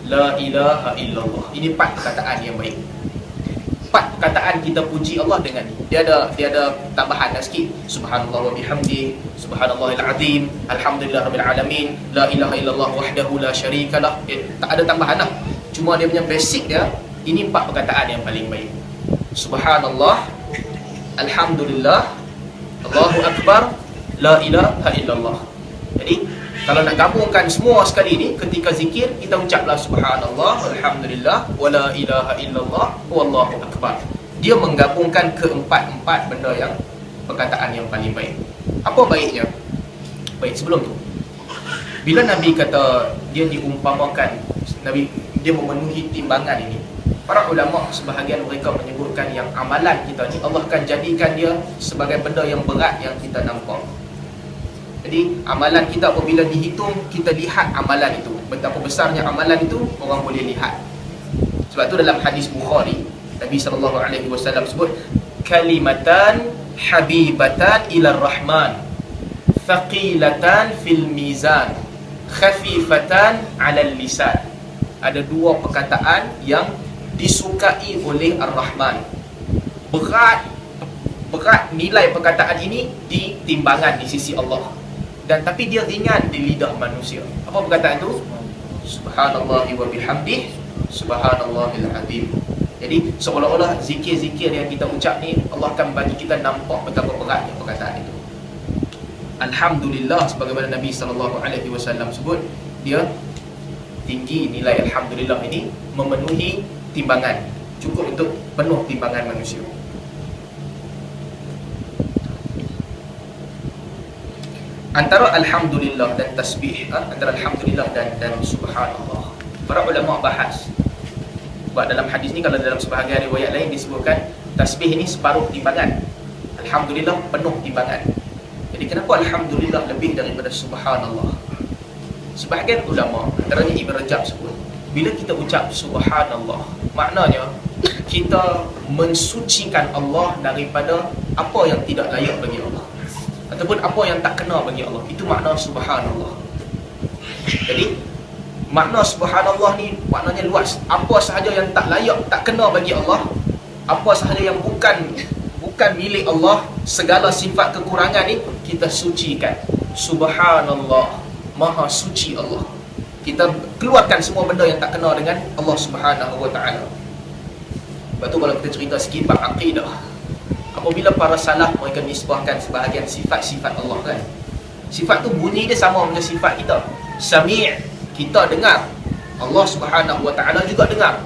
Speaker 1: la ilaha illallah. Ini 4 perkataan yang baik. 4 perkataan kita puji Allah dengan ni. Dia ada tambahan dah sikit. Subhanallah wa bihamdi, subhanallahil azim, alhamdulillah rabbil alamin, la ilaha illallah wahdahu la syarikalah. Tak ada tambahan lah. Cuma dia punya basic dia, ini 4 perkataan yang paling baik. Subhanallah, alhamdulillah, Allahu akbar, la ilaha illallah. Jadi kalau nak gabungkan semua sekali ni, ketika zikir kita ucaplah subhanallah, alhamdulillah, wala ilaha illallah, wallahu akbar. Dia menggabungkan keempat-empat benda yang perkataan yang paling baik. Apa baiknya? Baik, sebelum tu, bila Nabi kata dia diumpamakan, Nabi dia memenuhi timbangan ini, para ulama sebahagian mereka menyebutkan yang amalan kita ni Allah akan jadikan dia sebagai benda yang berat yang kita nampak. Jadi amalan kita apabila dihitung, kita lihat amalan itu, betapa besarnya amalan itu orang boleh lihat. Sebab tu dalam hadis Bukhari, Nabi SAW sebut, kalimatan habibatan ila rahman, thaqilatan fil mizan, khafifatan ala lisan. Ada dua perkataan yang disukai oleh Ar-Rahman. Berat nilai perkataan ini di timbangan di sisi Allah. Dan tapi dia ringan di lidah manusia. Apa perkataan itu? Subhanallah wa bihamdih, subhanallahil azim. Jadi seolah-olah zikir-zikir yang kita ucap ni Allah akan bagi kita nampak betapa beratnya perkataan itu. Alhamdulillah, sebagaimana Nabi SAW sebut, dia tinggi nilai alhamdulillah ini memenuhi timbangan, cukup untuk penuh timbangan manusia. Antara alhamdulillah dan tasbih, antara alhamdulillah dan subhanallah, para ulama bahas. Sebab dalam hadis ni, kalau dalam sebahagian riwayat lain disebutkan tasbih ini separuh timbangan, alhamdulillah penuh timbangan. Jadi kenapa alhamdulillah lebih daripada subhanallah? Sebahagian ulama, antaranya Ibn Rajab sebut, bila kita ucap subhanallah, maknanya kita mensucikan Allah daripada apa yang tidak layak bagi Allah, ataupun apa yang tak kena bagi Allah. Itu makna subhanallah. Jadi makna subhanallah ni maknanya luas. Apa sahaja yang tak layak, tak kena bagi Allah, apa sahaja yang bukan milik Allah, segala sifat kekurangan ni kita sucikan. Subhanallah, maha suci Allah. Kita keluarkan semua benda yang tak kena dengan Allah Subhanahu wa taala. Lepas tu kalau kita cerita sikit bab akidah, apabila para salaf mereka nisbahkan sebahagian sifat-sifat Allah kan, sifat tu bunyi dia sama macam sifat kita. Sami', kita dengar, Allah Subhanahu wa taala juga dengar.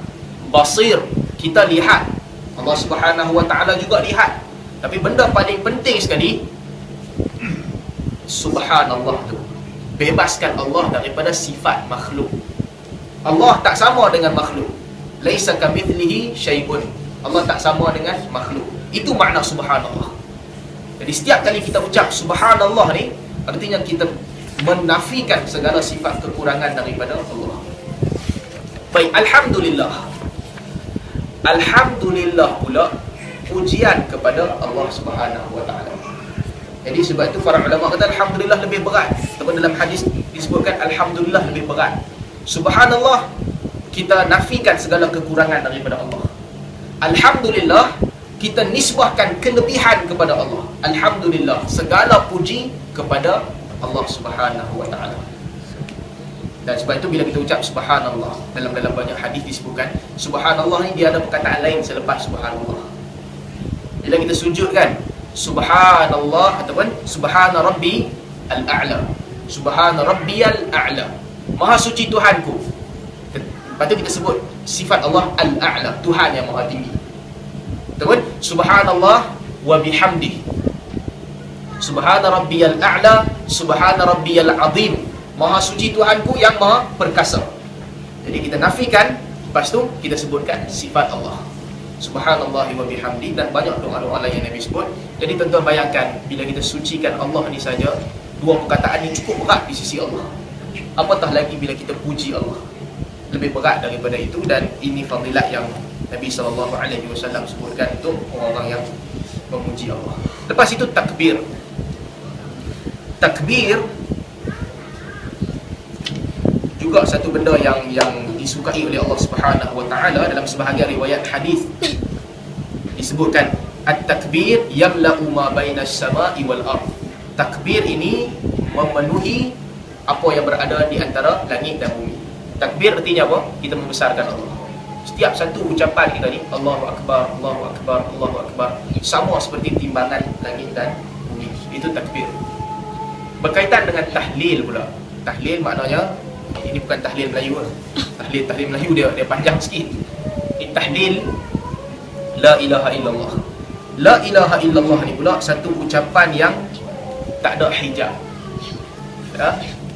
Speaker 1: Basir, kita lihat, Allah Subhanahu wa taala juga lihat. Tapi benda paling penting sekali, subhanallah tu, bebaskan Allah daripada sifat makhluk. Allah tak sama dengan makhluk. Laisa kamitslihi syai'un. Allah tak sama dengan makhluk. Itu makna subhanallah. Jadi setiap kali kita ucap subhanallah ni, artinya kita menafikan segala sifat kekurangan daripada Allah. Baik, alhamdulillah. Alhamdulillah pula pujian kepada Allah Subhanahu wa taala. Jadi sebab itu para ulama kata alhamdulillah lebih berat. Ataupun dalam hadis disebutkan alhamdulillah lebih berat. Subhanallah, kita nafikan segala kekurangan daripada Allah. Alhamdulillah, kita nisbahkan kelebihan kepada Allah. Alhamdulillah, segala puji kepada Allah Subhanahu wa taala. Dan sebab itu bila kita ucap subhanallah, dalam banyak hadis disebutkan subhanallah ni dia ada perkataan lain selepas subhanallah. Bila kita sujud kan, subhanallah ataupun subhana rabbi al-a'la, subhana rabbiyal a'la, maha suci Tuhanku. Lepas tu kita sebut sifat Allah al-a'la, Tuhan yang maha tinggi. Ataupun subhanallah wa bihamdih, subhana rabbiyal a'la, subhana rabbiyal azim, maha suci Tuhanku yang maha perkasa. Jadi kita nafikan, lepas tu kita sebutkan sifat Allah, subhanallah wa bihamdi, dan banyak doa-doa lain yang Nabi sebut. Jadi tuan-tuan bayangkan, bila kita sucikan Allah ni saja, dua perkataan ni cukup berat di sisi Allah. Apatah lagi bila kita puji Allah, lebih berat daripada itu. Dan ini fadilat yang Nabi SAW sebutkan untuk orang-orang yang memuji Allah. Lepas itu takbir. Takbir juga satu benda yang disukai oleh Allah Subhanahu wa taala. Dalam sebahagian riwayat hadis disebutkan at-takbir yamla'u ma bainas sama'i wal ardh. Takbir ini memenuhi apa yang berada di antara langit dan bumi. Takbir artinya apa? Kita membesarkan Allah. Setiap satu ucapan kita ni, Allahu akbar, Allahu akbar, Allahu akbar, sama seperti timbangan langit dan bumi. Itu takbir. Berkaitan dengan tahlil pula. Tahlil maknanya, ini bukan tahlil Melayu lah. Tahlil Melayu dia panjang sikit. Ini tahlil la ilaha illallah. La ilaha illallah ni pula satu ucapan yang tak ada hijab.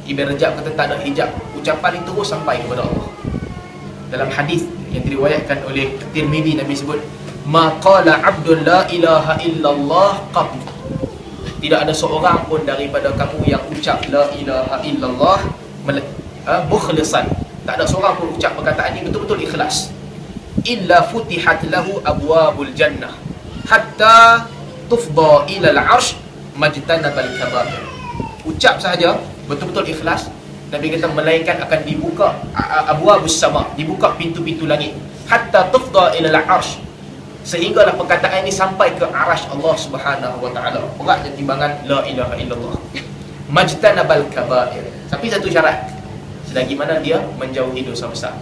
Speaker 1: Ibn Rajab kata tak ada hijab. Ucapan itu terus sampai kepada Allah. Dalam hadis yang diriwayatkan oleh Tirmizi, Nabi sebut, ma qala abdun la ilaha illallah qat. Tidak ada seorang pun daripada kamu yang ucap la ilaha illallah mukhlisan. Tak ada seorang pun ucap perkataan ini betul-betul ikhlas. Illa futihat lahu abwabul jannah hatta tufda ila al-'arsh majtanabal kabair. Ucap sahaja betul-betul ikhlas, Nabi kata melainkan akan dibuka abwabus sama, dibuka pintu-pintu langit, hatta tufda ila al-'arsh, sehinggalah perkataan ini sampai ke arasy Allah Subhanahu wa taala. Beratnya timbangan la ilaha illallah. Majtanabal kabair. Tapi satu syarat, selagi mana dia menjauhi dosa besar.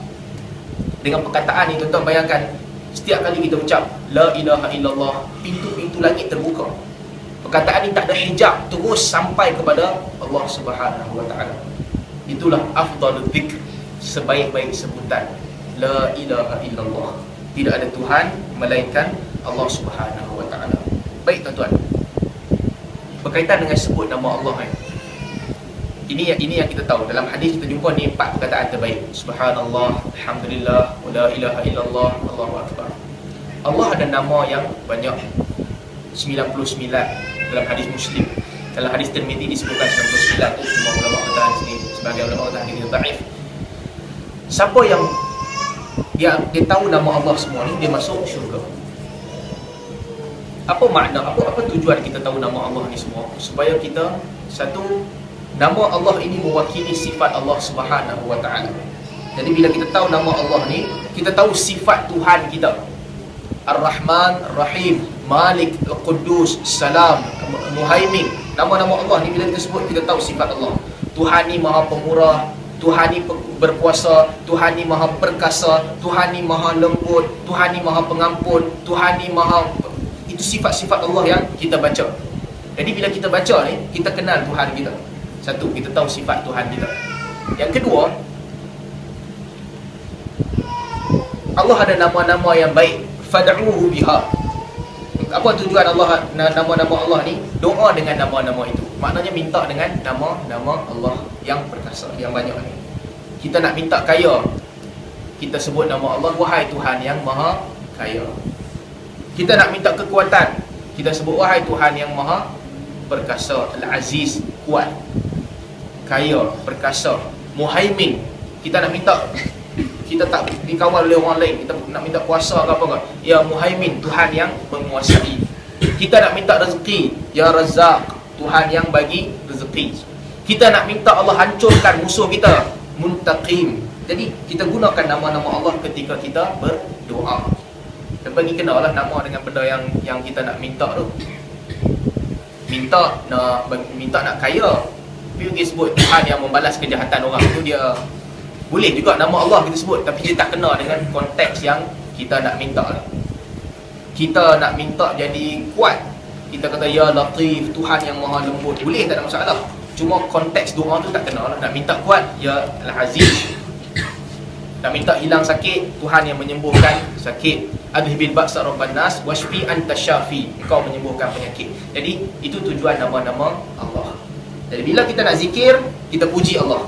Speaker 1: Dengan perkataan ini, tuan-tuan bayangkan, setiap kali kita ucap la ilaha illallah, pintu-pintu langit terbuka. Perkataan ini tak ada hijab, terus sampai kepada Allah Subhanahu wa taala. Itulah afdalul dzikr, sebaik-baik sebutan la ilaha illallah. Tidak ada Tuhan melainkan Allah Subhanahu wa taala. Baik tuan-tuan, berkaitan dengan sebut nama Allah ini yang kita tahu. Dalam hadis kita jumpa ni 4 perkataan terbaik. Subhanallah, alhamdulillah, wa la ilaha illallah, Allahu akbar. Allah ada nama yang banyak, 99 dalam hadis Muslim. Dalam hadis Tirmizi disebutkan 99 tu, semua ulama katakan sini sebagai ulama katakan ini dhaif. Siapa yang dia tahu nama Allah semua ni, dia masuk syurga. Apa makna, apa tujuan kita tahu nama Allah ni semua? Supaya kita, satu, nama Allah ini mewakili sifat Allah Subhanahu wa taala. Jadi bila kita tahu nama Allah ni, kita tahu sifat Tuhan kita. Ar-Rahman, Ar-Rahim, Malik, Al-Quddus, Salam, Muhaimin. Nama-nama Allah ni bila kita sebut, kita tahu sifat Allah. Tuhan ni Maha Pemurah, Tuhan ni berkuasa, Tuhan ni Maha Perkasa, Tuhan ni Maha Lembut, Tuhan ni Maha Pengampun, Tuhan ni Maha... Itu sifat-sifat Allah yang kita baca. Jadi bila kita baca ni, kita kenal Tuhan kita. Satu, kita tahu sifat Tuhan kita. Yang kedua, Allah ada nama-nama yang baik. Fad'uhu biha. Apa tujuan Allah, nama-nama Allah ni? Doa dengan nama-nama itu. Maknanya minta dengan nama-nama Allah yang perkasa, yang banyak ni. Kita nak minta kaya, kita sebut nama Allah, wahai Tuhan yang Maha Kaya. Kita nak minta kekuatan, kita sebut wahai Tuhan yang Maha Perkasa, Al-Aziz, kuat, kaya, perkasa. Muhaimin, kita nak minta, kita tak dikawal oleh orang lain, kita nak minta kuasa ke apa ke, ya Muhaimin, Tuhan yang menguasai. Kita nak minta rezeki, ya Razzaq, Tuhan yang bagi rezeki. Kita nak minta Allah hancurkan musuh kita, Muntaqim. Jadi kita gunakan nama-nama Allah ketika kita berdoa. Dan bagi kenalah nama dengan benda yang kita nak minta tu. Minta nak kaya, tapi dia sebut Tuhan yang membalas kejahatan orang tu, dia boleh juga nama Allah kita sebut, tapi dia tak kena dengan konteks yang kita nak minta. Kita nak minta jadi kuat, kita kata ya Latif, Tuhan yang Maha Lembut, boleh, tak ada masalah. Cuma konteks doa tu tak kena lah. Nak minta kuat, ya Al-Aziz. Nak minta hilang sakit, Tuhan yang menyembuhkan sakit. Adhibil ba'sa rabban nas washfi anta syafi, engkau menyembuhkan penyakit. Jadi itu tujuan nama-nama Allah. Jadi bila kita nak zikir, kita puji Allah.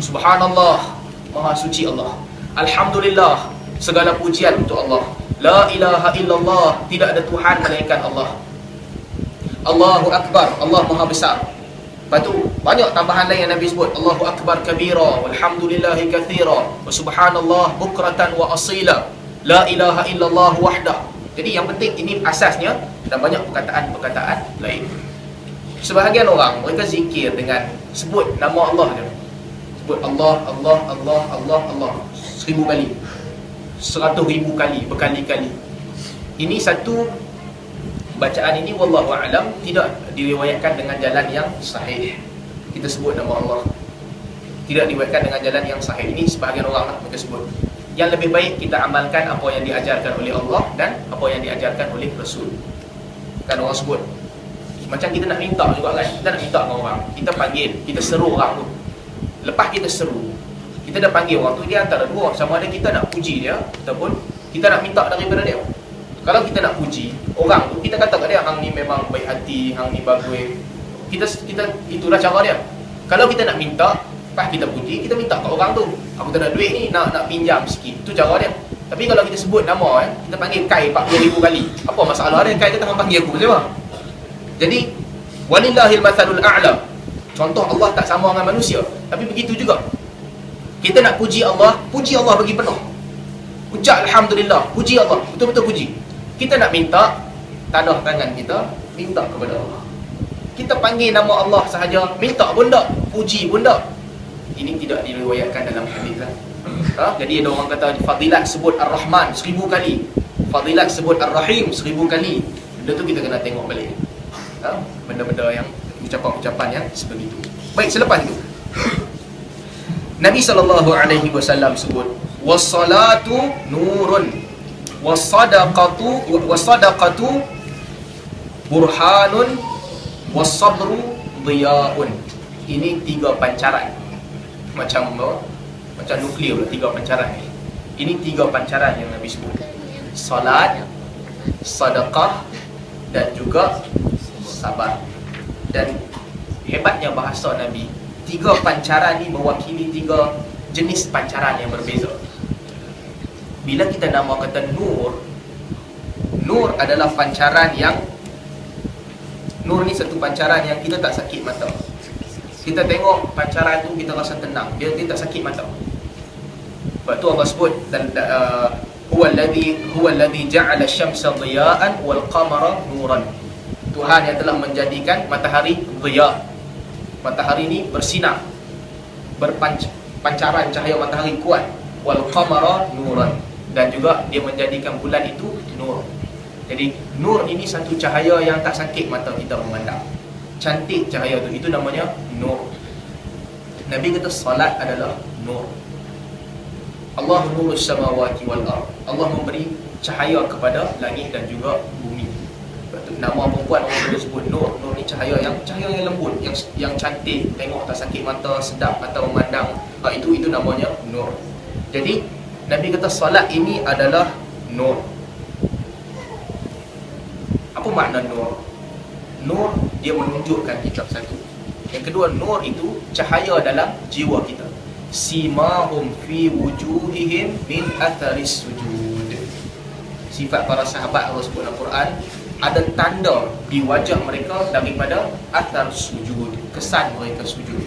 Speaker 1: Subhanallah, Maha suci Allah. Alhamdulillah, segala pujian untuk Allah. La ilaha illallah, tidak ada Tuhan melainkan Allah. Allahu Akbar, Allah Maha besar. Lepas tu banyak tambahan lain yang Nabi sebut. Allahu Akbar kabira, walhamdulillahi kathira, wa subhanallah bukratan wa asila, la ilaha illallah wahdah. Jadi yang penting ini asasnya, dan banyak perkataan-perkataan lain. Sebahagian orang mereka zikir dengan sebut nama Allah je. Sebut Allah, Allah, Allah, Allah, Allah 1000 kali, 100,000 kali, berkali-kali. Ini satu bacaan ini wallahu a'lam tidak diriwayatkan dengan jalan yang sahih. Kita sebut nama Allah tidak diriwayatkan dengan jalan yang sahih. Ini sebahagian orang lah mereka sebut. Yang lebih baik kita amalkan apa yang diajarkan oleh Allah dan apa yang diajarkan oleh Rasul. Kan orang sebut Macam kita nak minta juga kan. Kita nak minta dengan orang, kita panggil, kita seru orang tu. Lepas kita seru, kita dah panggil orang tu, dia antara dua, sama ada kita nak puji dia ataupun kita nak minta daripada dia. Kalau kita nak puji orang tu, kita kata kat dia, hang ni memang baik hati, hang ni bagus. Kita itulah cara dia. Kalau kita nak minta, pas kita puji, kita minta kat orang tu, aku tak ada duit ni, nak pinjam sikit. Itu cara dia. Tapi kalau kita sebut nama kita panggil Kai 40,000 kali, apa masalah dia? Kai kata hang panggil aku macam mana? Jadi walillahil mathalul a'la. Contoh Allah tak sama dengan manusia. Tapi begitu juga, kita nak puji Allah bagi penuh. Ucap alhamdulillah, puji Allah, betul-betul puji. Kita nak minta, tadah tangan kita, minta kepada Allah. Kita panggil nama Allah sahaja, minta pun tak, puji pun tak. Ini tidak diriwayatkan dalam hadis lah. Jadi ada orang kata fadilat sebut Ar-Rahman 1000 kali, fadilat sebut Ar-Rahim 1000 kali. Benda tu kita kena tengok balik. Benda-benda yang ucapan-ucapan yang seperti itu. Baik, selepas itu Nabi SAW sebut was-salatu nurun was-sadaqatu burhanun was-sabru dhiyaun. Ini 3 pancaran. Macam nuklear lah, 3 pancaran ni. Ini 3 pancaran yang Nabi sebut. Salat, sedekah dan juga sabar. Dan hebatnya bahasa Nabi, 3 pancaran ni mewakili 3 jenis pancaran yang berbeza. Bila kita nama kata nur adalah pancaran yang, nur ni satu pancaran yang kita tak sakit mata. Kita tengok pancaran tu, kita rasa tenang, dia tak sakit mata. Sebab tu Allah sebut huwa alladhi ja'ala asy-syamsa dhiya'an wal qamara nuran. Tuhan yang telah menjadikan matahari dhiya. Matahari ni bersinar, berpancaran cahaya matahari kuat. Wal qamara nuran, dan juga dia menjadikan bulan itu nur. Jadi nur ini satu cahaya yang tak sakit mata kita memandang. Cantik cahaya tu, itu namanya nur. Nabi kata salat adalah nur. Allah nurus samawati wal ard. Allah memberi cahaya kepada langit dan juga bumi. Nama perempuan orang boleh sebut nur. Nur ni cahaya yang lembut, yang cantik, tengok tak sakit mata, sedap mata memandang. Itu namanya nur. Jadi Nabi kata salat ini adalah nur. Apa makna nur? Nur dia menunjukkan kita satu. Yang kedua, nur itu cahaya dalam jiwa kita. Simahum fi wujuhihim min atharis sujud. Sifat para sahabat Allah sebut dalam Quran, ada tanda di wajah mereka daripada athar sujud, kesan mereka sujud.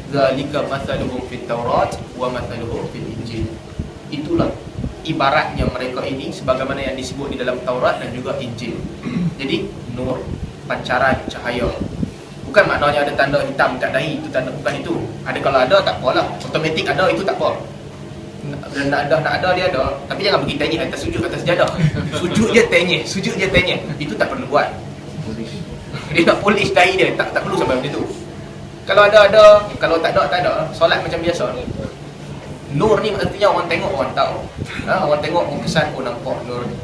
Speaker 1: Zalika mathaluhum fit Taurat wa mathaluhum fil Injil. Itulah ibaratnya mereka ini sebagaimana yang disebut di dalam Taurat dan juga Injil. Jadi nur, pancaran cahaya. Bukan maknanya ada tanda hitam kat dahi, itu tanda, bukan itu. Ada, kalau ada tak apalah, automatik ada, itu tak apa. Nak ada dia ada, tapi jangan pergi tenyeh atas sujud atas sejadah. Sujud je tenyeh, itu tak perlu buat. Dia nak polish dahi dia, tak perlu sampai macam tu. Kalau ada, kalau tak ada, solat macam biasa. Nur ni artinya orang tengok orang tahu. Orang tengok orang kesan, nampak nur ni.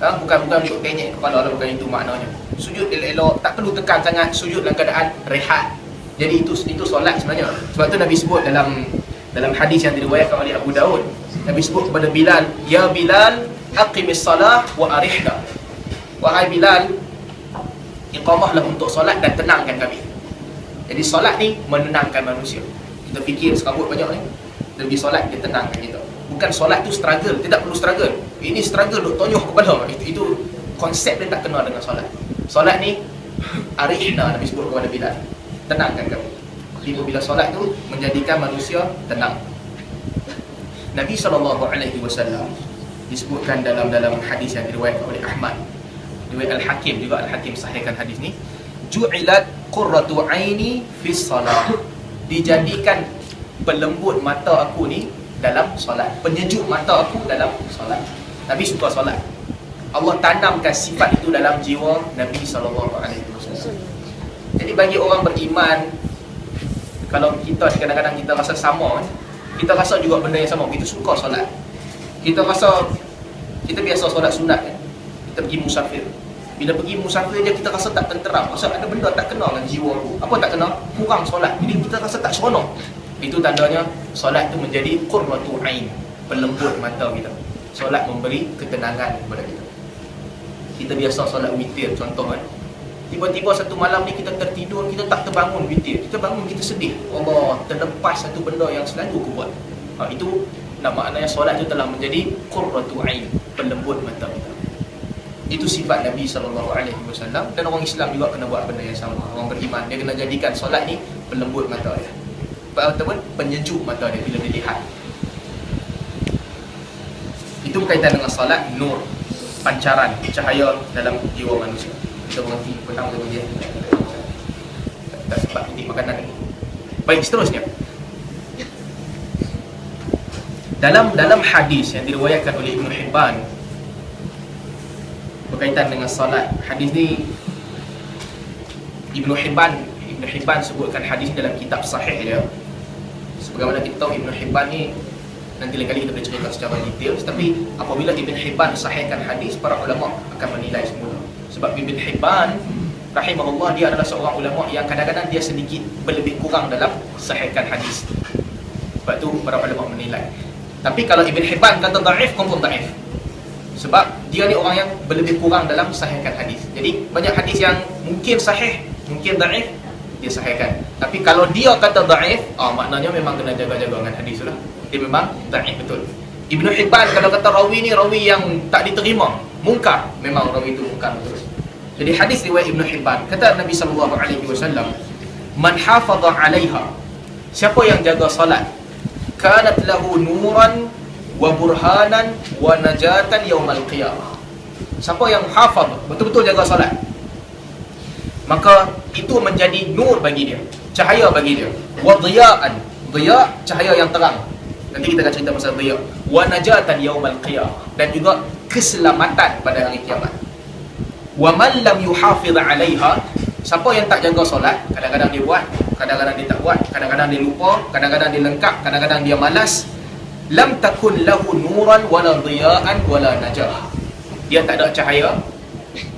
Speaker 1: Bukan duduk tenyek kepala lah, bukan itu maknanya. Sujud elok-elok, tak perlu tekan sangat, sujud dalam keadaan rehat. Jadi itu solat sebenarnya. Sebab tu Nabi sebut dalam hadis yang diriwayatkan oleh Abu Daud, Nabi sebut kepada Bilal, ya Bilal, aqimis salah wa arihna. Wahai Bilal, iqamahlah untuk solat dan tenangkan kami. Jadi solat ni menenangkan manusia. Kita fikir serabut banyak ni, kita pergi solat, dia tenangkan kita. Bukan solat tu struggle, dia tak perlu struggle. Ini struggle duk tonyoh kepala. Itu konsep dia tak kena dengan solat. Solat ni arihna, Nabi sebut kepada Bilal, tenangkan kami. Bila solat tu menjadikan manusia tenang. Nabi SAW disebutkan dalam hadis yang diriwayatkan oleh Ahmad, riwayat Al-Hakim juga, Al-Hakim sahihkan hadis ni, ju'ilat qurratu aini fi salat. Dijadikan pelembut mata aku ni dalam solat, penyejuk mata aku dalam solat. Nabi suka solat. Allah tanamkan sifat itu dalam jiwa Nabi SAW. Jadi bagi orang beriman, kalau kita kadang-kadang kita rasa sama, kita rasa juga benda yang sama, kita suka solat. Kita rasa kita biasa solat sunat kan. Kita pergi musafir, Bila pergi musafir je kita rasa tak tenteram, rasa ada benda tak kena dengan jiwa aku. Apa tak kena? Kurang solat. Jadi kita rasa tak seronok. Itu tandanya solat tu menjadi qurratu ain, pelembut mata kita. Solat memberi ketenangan kepada kita. Kita biasa solat witir contoh kan. Tiba-tiba satu malam ni kita tertidur, kita tak terbangun witir. Kita bangun, kita sedih. Allah, terlepas satu benda yang selalu aku buat. Itu maknanya solat tu telah menjadi qurratu ain, pelembut mata kita. Itu sifat Nabi SAW, dan orang Islam juga kena buat benda yang sama. Orang beriman, dia kena jadikan solat ni pelembut mata dia, ataupun penyejuk mata dia bila dia lihat. Itu berkaitan dengan solat, nur, pancaran, cahaya dalam jiwa manusia. Kita berhenti petang dengan dia. Tak sempat titik makanan lagi. Baik, seterusnya. Dalam hadis yang diriwayatkan oleh Ibn Hibban berkaitan dengan salat. Hadis ni Ibn Hibban sebutkan hadis ni dalam kitab sahih dia. Sebagaimana kita tahu Ibn Hibban ni nanti lain kali kita boleh cerita secara detail, tapi apabila Ibn Hibban sahihkan hadis, para ulama akan menilai semula. Sebab Ibn Hibban rahimahullah, dia adalah seorang ulama yang kadang-kadang dia sedikit berlebih kurang dalam sahihkan hadis. Sebab tu para ulama menilai. Tapi kalau Ibn Hibban kata dhaif, confirm dhaif. Sebab dia ni orang yang berlebih kurang dalam sahihkan hadis. Jadi banyak hadis yang mungkin sahih, mungkin dhaif, dia sahihkan. Tapi kalau dia kata dhaif, maknanya memang kena jaga-jaga dengan hadis tu lah. Dia memang dhaif betul. Ibn Hibban kalau kata rawi ni rawi yang tak diterima, mungkar, memang rawi itu mungkar betul. Jadi hadis riwayat Ibn Hibban, kata Nabi SAW, man hafadha 'alaiha, siapa yang jaga salat, kanat lahu nuran wa burhanan wa najatan yaumal qiyamah. Siapa yang hafaz, betul-betul jaga salat, maka itu menjadi nur bagi dia, cahaya bagi dia. Wa dhiya'an, dhiya' cahaya yang terang. Nanti kita akan cerita pasal dhiya'. Wa najatan yaumal qiyamah, dan juga keselamatan pada hari kiamat. Wa man lam yuhafiz 'alaiha, siapa yang tak jaga solat, kadang-kadang dia buat, kadang-kadang dia tak buat, kadang-kadang dia lupa, kadang-kadang dia lengkap, kadang-kadang dia malas, lam takun lahu nuran wala dhiya'an wala najah. Dia tak ada cahaya,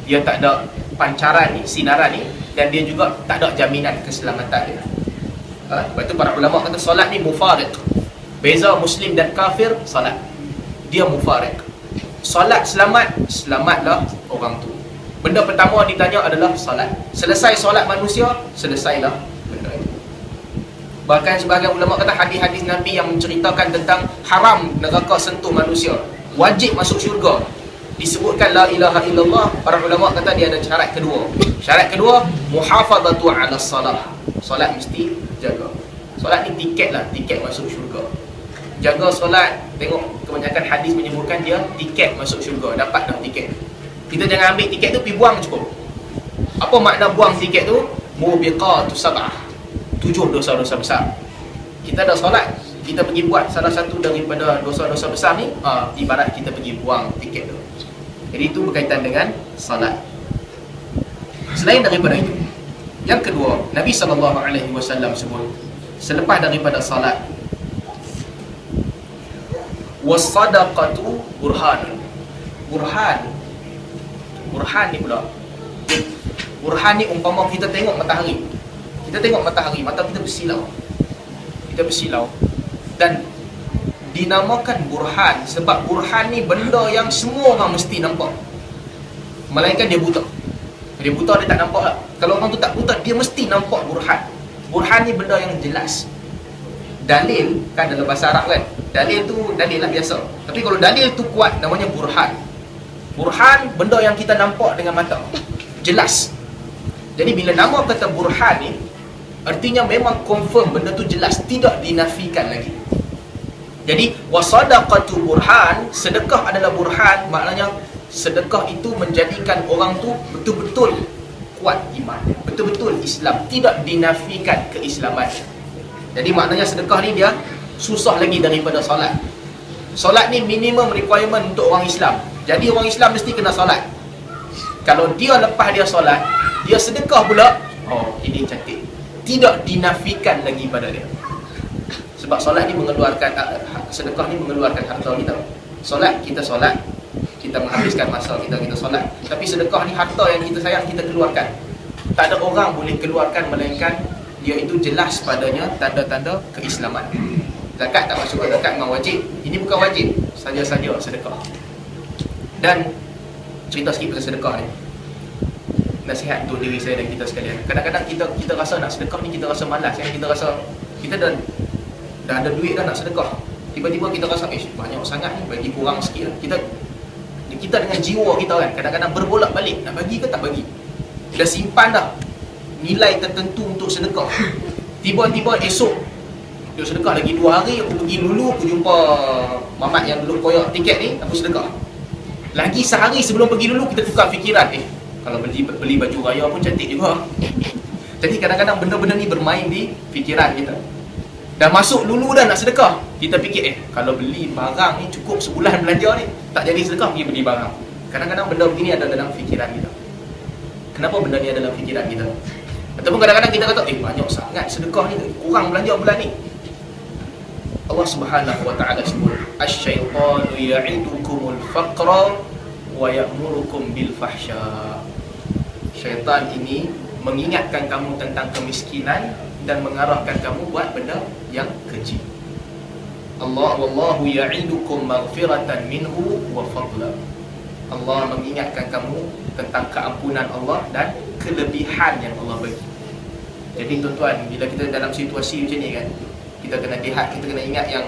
Speaker 1: dia tak ada pancaran ni, sinaran ni, dan dia juga tak ada jaminan keselamatan dia. Sebab tu para ulama kata solat ni mufariq. Beza muslim dan kafir, solat. Dia mufariq. Solat selamat, selamatlah orang tu. Benda pertama ditanya adalah solat. Selesai solat manusia, selesailah benda itu. Bahkan sebahagian ulama kata hadis-hadis Nabi yang menceritakan tentang haram neraka sentuh manusia, wajib masuk syurga, disebutkan la ilaha illallah, para ulama kata dia ada syarat kedua. Syarat kedua, muhafazatu ala salah. Solat mesti jaga. Solat ni tiket lah, tiket masuk syurga. Jaga solat, tengok kebanyakan hadis menyebutkan dia tiket masuk syurga, dapat dah tiket. Kita jangan ambil tiket tu pergi buang cukup. Apa makna buang tiket tu? Mubiqatu sab'ah, 7 dosa-dosa besar. Kita dah solat, kita pergi buat salah satu daripada dosa-dosa besar ni, ibarat kita pergi buang tiket tu. Jadi itu berkaitan dengan salat. Selain daripada itu, yang kedua, Nabi SAW sebut selepas daripada salat, was-sadaqatu burhan. Burhan ni pula, burhan ni umpama kita tengok matahari. Kita tengok matahari, mata kita bersilau. Kita bersilau. Dan dinamakan burhan sebab burhan ni benda yang semua orang mesti nampak, melainkan dia buta. Dia buta, dia tak nampak lah. Kalau orang tu tak buta, dia mesti nampak burhan. Burhan ni benda yang jelas. Dalil kan dalam bahasa Arab kan, dalil tu dalil lah biasa. Tapi kalau dalil tu kuat, namanya burhan. Burhan benda yang kita nampak dengan mata, jelas. Jadi bila nama kata burhan ni, artinya memang confirm benda tu jelas, tidak dinafikan lagi. Jadi wasadaqatu burhan, sedekah adalah burhan, maknanya sedekah itu menjadikan orang tu betul-betul kuat iman, betul-betul Islam, tidak dinafikan keislaman. Jadi maknanya sedekah ni dia susah lagi daripada solat. Solat ni minimum requirement untuk orang Islam. Jadi orang Islam mesti kena solat. Kalau dia lepas dia solat, dia sedekah pula, ini cantik, tidak dinafikan lagi pada dia. Sebab solat ni mengeluarkan, sedekah ni mengeluarkan harta kita. Solat, kita kita menghabiskan masa kita solat. Tapi sedekah ni harta yang kita sayang, kita keluarkan. Tak ada orang boleh keluarkan melainkan dia itu jelas padanya tanda-tanda keislaman. Zakat tak masuk, zakat memang wajib. Ini bukan wajib, saja-saja sedekah. Dan cerita sikit pasal sedekah ni, nasihat untuk diri saya dan kita sekalian. Kadang-kadang kita rasa nak sedekah ni, kita rasa malas kan? Kita rasa kita dah ada duit dah nak sedekah. Tiba-tiba kita rasa banyak sangat ni, bagi kurang sikit lah. Kita dengan jiwa kita kan, kadang-kadang berbolak-balik, nak bagi ke tak bagi. Dah simpan dah nilai tertentu untuk sedekah. Tiba-tiba esok dia sedekah lagi 2 hari, aku pergi dulu, aku jumpa mamat yang dulu koyak tiket ni, aku sedekah. Lagi sehari sebelum pergi dulu, kita tukar fikiran, kalau beli baju raya pun cantik juga. Jadi kadang-kadang benda-benda ni bermain di fikiran kita. Dah masuk dulu dah nak sedekah, kita fikir kalau beli barang ni cukup sebulan belanja ni, tak jadi sedekah, pergi beli barang. Kadang-kadang benda begini ada dalam fikiran kita. Kenapa benda ni ada dalam fikiran kita? Ataupun kadang-kadang kita kata banyak sangat sedekah ni, kurang belanja bulan ni. Allah Subhanahu wa taala sebut, asy-syaitanu ya'idukumul faqra wa ya'murukum bil fahsya. Syaitan ini mengingatkan kamu tentang kemiskinan dan mengarahkan kamu buat benda yang keji. Allah wallahu ya'idukum maghfiratan minhu wa fadla. Allah mengingatkan kamu tentang keampunan Allah dan kelebihan yang Allah bagi. Jadi tuan-tuan, bila kita dalam situasi macam ni kan, kita kena lihat, kita kena ingat yang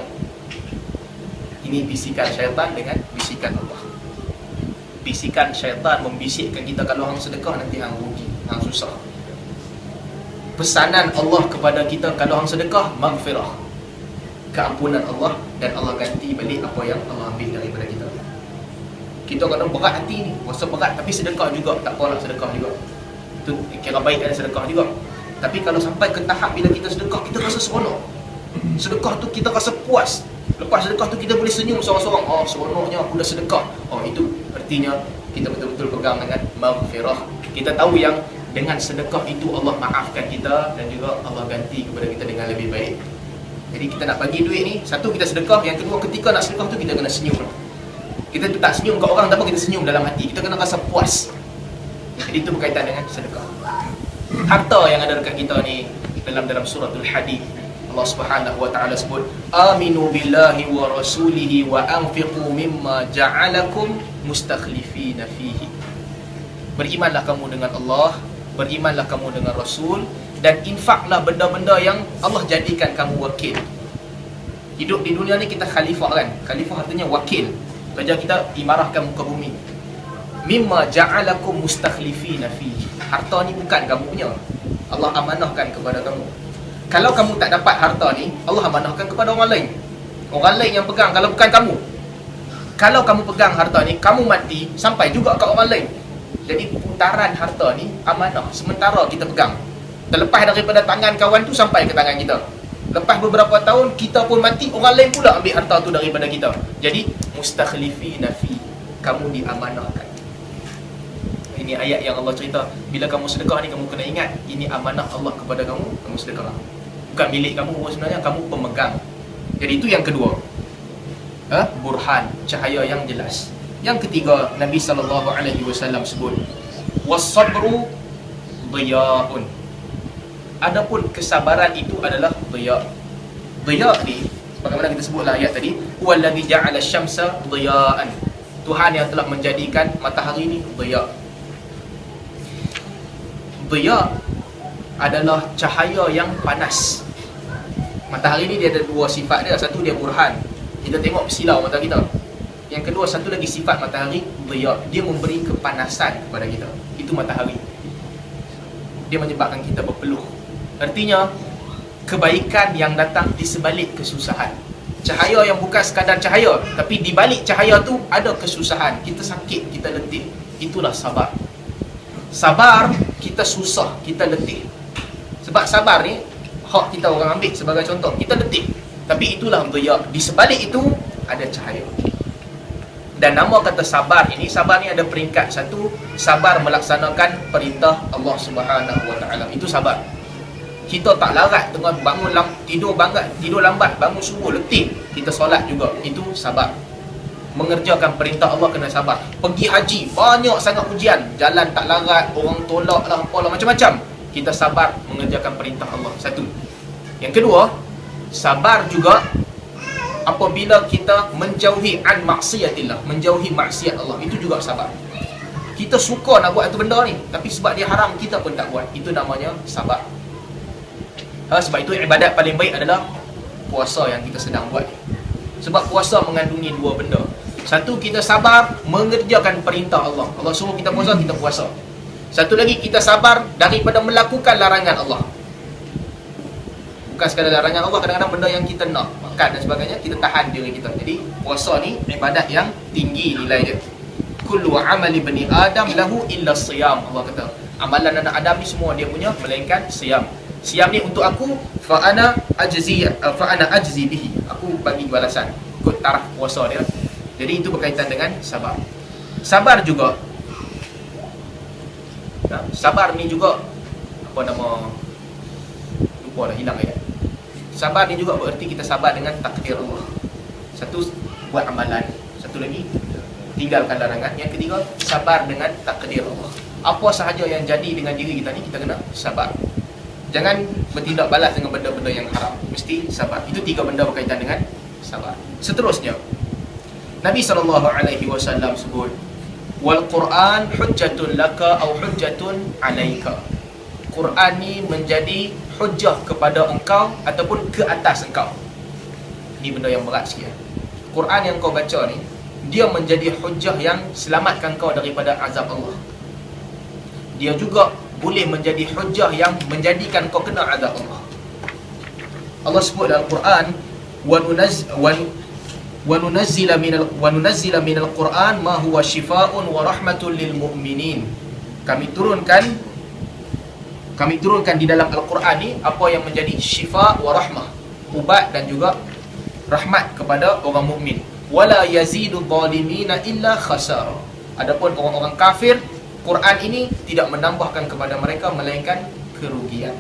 Speaker 1: ini bisikan syaitan dengan bisikan Allah. Bisikan syaitan membisikkan kita, kalau hang sedekah nanti hang rugi, hang susah. Pesanan Allah kepada kita, kalau hang sedekah, maghfirah, keampunan Allah, dan Allah ganti balik apa yang Allah ambil daripada kita. Kita kadang berat hati ni, rasa berat, tapi sedekah juga, tak apalah sedekah juga. Itu kira baik ada sedekah juga. Tapi kalau sampai ke tahap bila kita sedekah, kita rasa seronok. Sedekah tu kita rasa puas. Lepas sedekah tu kita boleh senyum seorang-seorang. Oh, seronoknya aku dah sedekah. Oh, itu artinya kita betul-betul pegang dengan maghfirah. Kita tahu yang dengan sedekah itu Allah maafkan kita dan juga Allah ganti kepada kita dengan lebih baik. Jadi kita nak bagi duit ni, satu kita sedekah, yang kedua ketika nak sedekah tu kita kena senyum. Kita tu tak senyum kat orang, tapi kita senyum dalam hati. Kita kena rasa puas. Jadi itu berkaitan dengan sedekah. Harta yang ada dekat kita ni, dalam suratul Hadid, Allah Subhanahu wa taala sebut, aminu billahi wa rasulihi wa anfiqu mimma ja'alakum mustakhlifina fihi. Berimanlah kamu dengan Allah, berimanlah kamu dengan Rasul, dan infaklah benda-benda yang Allah jadikan kamu wakil. Hidup di dunia ni kita khalifah kan. Khalifah artinya wakil. Kerja kita imarahkan muka bumi. Mimma ja'alakum mustakhlifina fihi. Harta ni bukan kamu punya, Allah amanahkan kepada kamu. Kalau kamu tak dapat harta ni, Allah amanahkan kepada orang lain. Orang lain yang pegang, kalau bukan kamu. Kalau kamu pegang harta ni, kamu mati, sampai juga ke orang lain. Jadi putaran harta ni amanah, sementara kita pegang. Terlepas daripada tangan kawan tu sampai ke tangan kita. Lepas beberapa tahun kita pun mati, orang lain pula ambil harta tu daripada kita. Jadi mustakhlifina fi, kamu diamanahkan. Ini ayat yang Allah cerita, bila kamu sedekah ni kamu kena ingat, ini amanah Allah kepada kamu, kamu sedekah. Bukan milik kamu sebenarnya, kamu pemegang. Jadi itu yang kedua. Burhan, cahaya yang jelas. Yang ketiga, Nabi SAW sebut, was-sabru dhiyaun. Adapun kesabaran itu adalah dhiya. Dhiya ni, bagaimana kita sebutlah ayat tadi, huwallazi ja'ala asy-syamsa dhiyaan. Tuhan yang telah menjadikan matahari ni dhiya. Dhiya adalah cahaya yang panas. Matahari ni dia ada dua sifat dia. Satu dia burhan, kita tengok silau mata kita. Yang kedua, satu lagi sifat matahari, dhiya, dia memberi kepanasan kepada kita. Itu matahari. Dia menyebabkan kita berpeluh. Artinya kebaikan yang datang di sebalik kesusahan. Cahaya yang bukan sekadar cahaya, tapi di balik cahaya tu ada kesusahan. Kita sakit, kita letih. Itulah sabar. Sabar, kita susah, kita letih. Sebab sabar ni, hak kita orang ambil sebagai contoh, kita letih. Tapi itulah dhiya. Di sebalik itu ada cahaya. Dan nama kata sabar ini, sabar ni ada peringkat. Satu, sabar melaksanakan perintah Allah Subhanahu wa taala. Itu sabar. Kita tak larat dengan tidur lambat, bangun subuh letih, kita solat juga. Itu sabar. mengerjakan perintah Allah kena sabar. Pergi haji, banyak sangat ujian, jalan tak larat, orang tolak lah, apalah, macam-macam. Kita sabar mengerjakan perintah Allah. Satu. Yang kedua, sabar juga apabila kita menjauhi an maksiatillah, menjauhi maksiat Allah. Itu juga sabar. Kita suka nak buat itu benda ni, tapi sebab dia haram, kita pun tak buat. Itu namanya sabar. Sebab itu ibadat paling baik adalah puasa yang kita sedang buat. Sebab puasa mengandungi dua benda. Satu, kita sabar mengerjakan perintah Allah. Allah suruh kita puasa, kita puasa. Satu lagi, kita sabar daripada melakukan larangan Allah. Bukan sekadar larangan Allah, kadang-kadang benda yang kita nak makan dan sebagainya, kita tahan diri kita. Jadi puasa ni ibadat yang tinggi nilai dia. Kullu amali bani Adam lahu illa siyam. Allah kata, amalan anak Adam ni semua dia punya melainkan siyam. Siyam ni untuk aku, fa ana ajzi bihi. Aku bagi balasan ikut taraf puasa dia. Jadi itu berkaitan dengan sabar. Sabar juga, sabar ni juga apa nama, lupa dah, hilang ayat. Sabar ni juga bererti kita sabar dengan takdir Allah. Satu, buat amalan. Satu lagi, tinggalkan larangan. Yang ketiga, sabar dengan takdir Allah. Apa sahaja yang jadi dengan diri kita ni, kita kena sabar. Jangan bertindak balas dengan benda-benda yang haram. Mesti sabar. Itu tiga benda berkaitan dengan sabar. Seterusnya, Nabi SAW sebut, wal Quran hujjatun laka au hujjatun alaika. Quran ni menjadi hujjah kepada engkau ataupun ke atas engkau. Ini benda yang berat sikit. Quran yang kau baca ni, dia menjadi hujjah yang selamatkan kau daripada azab Allah. Dia juga boleh menjadi hujjah yang menjadikan kau kena azab Allah. Allah sebut dalam Quran, wa nunazzila minal Quran ma huwa shifaa'un wa rahmatun lil mu'minin. Kami turunkan di dalam Al-Quran ni apa yang menjadi syifa wa rahmah, ubat dan juga rahmat kepada orang mukmin. Wala yazidu zalimina illa khasara. Adapun orang-orang kafir, Quran ini tidak menambahkan kepada mereka melainkan kerugian.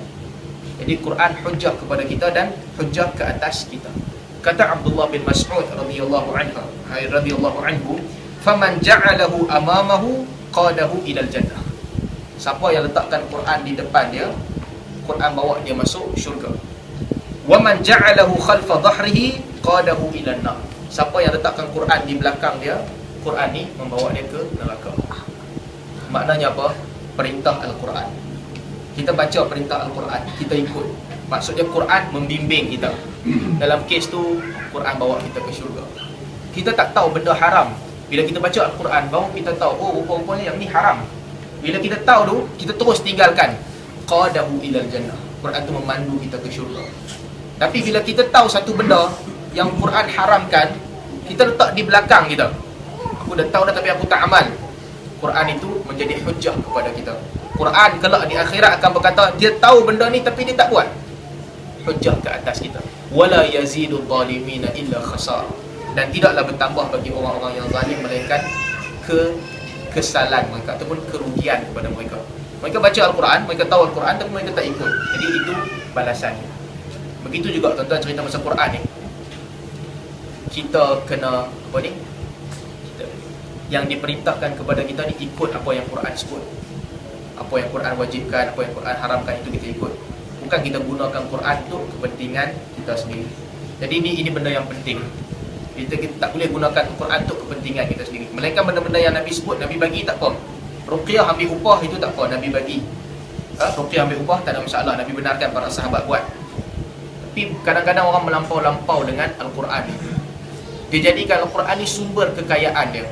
Speaker 1: Jadi Quran hujjah kepada kita dan hujjah ke atas kita. Kata Abdullah bin Mas'ud radhiyallahu anhu, "Faman ja'alahu amamahu qadahu ilal jannah." Siapa yang letakkan Quran di depan dia, Quran bawa dia masuk syurga. "Wa man ja'alahu khalfa dhahrihi qadahu ilan nar." Siapa yang letakkan Quran di belakang dia, Quran ni membawa dia ke neraka. Maknanya apa? Perintah Al-Quran. Kita baca perintah Al-Quran, kita ikut. Maksudnya Quran membimbing kita. Dalam kes tu, Quran bawa kita ke syurga. Kita tak tahu benda haram. Bila kita baca Al-Quran, baru kita tahu, oh rupa-rupanya yang ni haram. Bila kita tahu tu, kita terus tinggalkan. Qadahu ilal jannah. Quran tu memandu kita ke syurga. Tapi bila kita tahu satu benda yang Quran haramkan, kita letak di belakang kita. Aku dah tahu dah tapi aku tak amal. Quran itu menjadi hujjah kepada kita. Quran kelak di akhirat akan berkata, dia tahu benda ni tapi dia tak buat. Hujjah ke atas kita. Wala yazidu zalimina illa khasar. Dan tidaklah bertambah bagi orang-orang yang zalim melainkan kesalahan mereka ataupun kerugian kepada mereka. Mereka baca Al-Quran, mereka tahu Al-Quran tapi mereka tak ikut. Jadi itu balasannya. Begitu juga tuan-tuan cerita pasal Quran ni. Kita kena apa ni? Yang diperintahkan kepada kita ni ikut apa yang Quran sebut. Apa yang Quran wajibkan, apa yang Quran haramkan, itu kita ikut. Bukan kita gunakan Quran untuk kepentingan kita sendiri. Jadi ini benda yang penting. Kita tak boleh gunakan Quran untuk kepentingan kita sendiri. Melainkan benda-benda yang Nabi sebut, Nabi bagi tak apa. Ruqyah ambil upah itu tak apa, Nabi bagi. Ruqyah ambil upah tak ada masalah, Nabi benarkan para sahabat buat. Tapi kadang-kadang orang melampau-lampau dengan Al-Quran ni. Dia jadikan Al-Quran ni sumber kekayaan dia.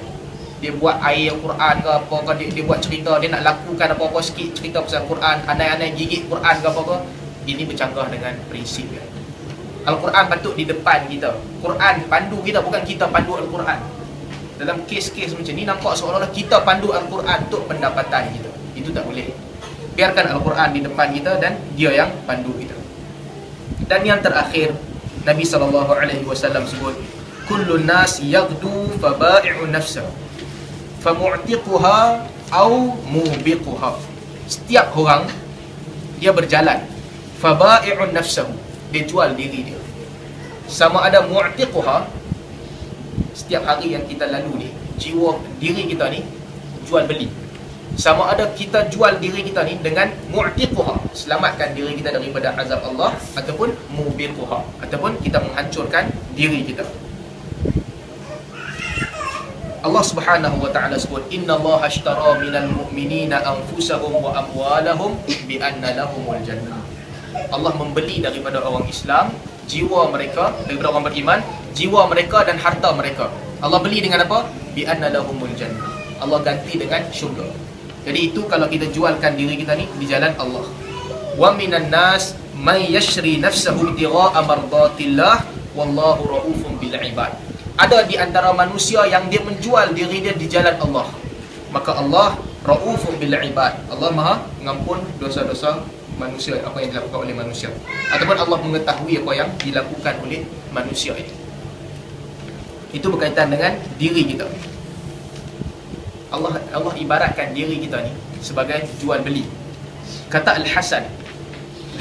Speaker 1: Dia buat air Quran ke apa ke, dia buat cerita, dia nak lakukan apa-apa sikit cerita pasal Quran, andai-andai gigit Quran ke apa-apa. Ini bercanggah dengan prinsip dia. Al-Quran patut di depan kita. Quran pandu kita, bukan kita pandu Al-Quran. Dalam kes-kes macam ni nampak seolah-olah kita pandu Al-Quran untuk pendapatan kita. Itu tak boleh. Biarkan Al-Quran di depan kita dan dia yang pandu kita. Dan yang terakhir, Nabi SAW sebut, "Kullun nas yaghdu faba'i'u nafsahu famu'tiquha au mubiquha." Setiap orang dia berjalan, faba'i'un nafsahu, dia jual diri dia. Sama ada mu'tiquha, setiap hari yang kita lalu ni, jiwa diri kita ni jual beli. Sama ada kita jual diri kita ni dengan mu'tiquha, selamatkan diri kita daripada azab Allah, ataupun mubiquha, ataupun kita menghancurkan diri kita. Allah Subhanahu wa taala sebut, innallaha ashtara minal mu'minina anfusahum wa amwalahum bi anna lahumul jannah. Allah membeli daripada orang Islam jiwa mereka, daripada orang beriman, jiwa mereka dan harta mereka. Allah beli dengan apa? Bi anna lahumul jannah. Allah ganti dengan syurga. Jadi itu kalau kita jualkan diri kita ni di jalan Allah. Wa minan nas may yashri nafsahu ibtigha'a mardatillah wallahu raufun bil ibad. Ada di antara manusia yang dia menjual diri dia di jalan Allah, maka Allah raufun bil ibad. Allah Maha mengampun dosa-dosa manusia, apa yang dilakukan oleh manusia, ataupun Allah mengetahui apa yang dilakukan oleh manusia itu. Itu berkaitan dengan diri kita. Allah ibaratkan diri kita ni sebagai jual beli. Kata Al-Hasan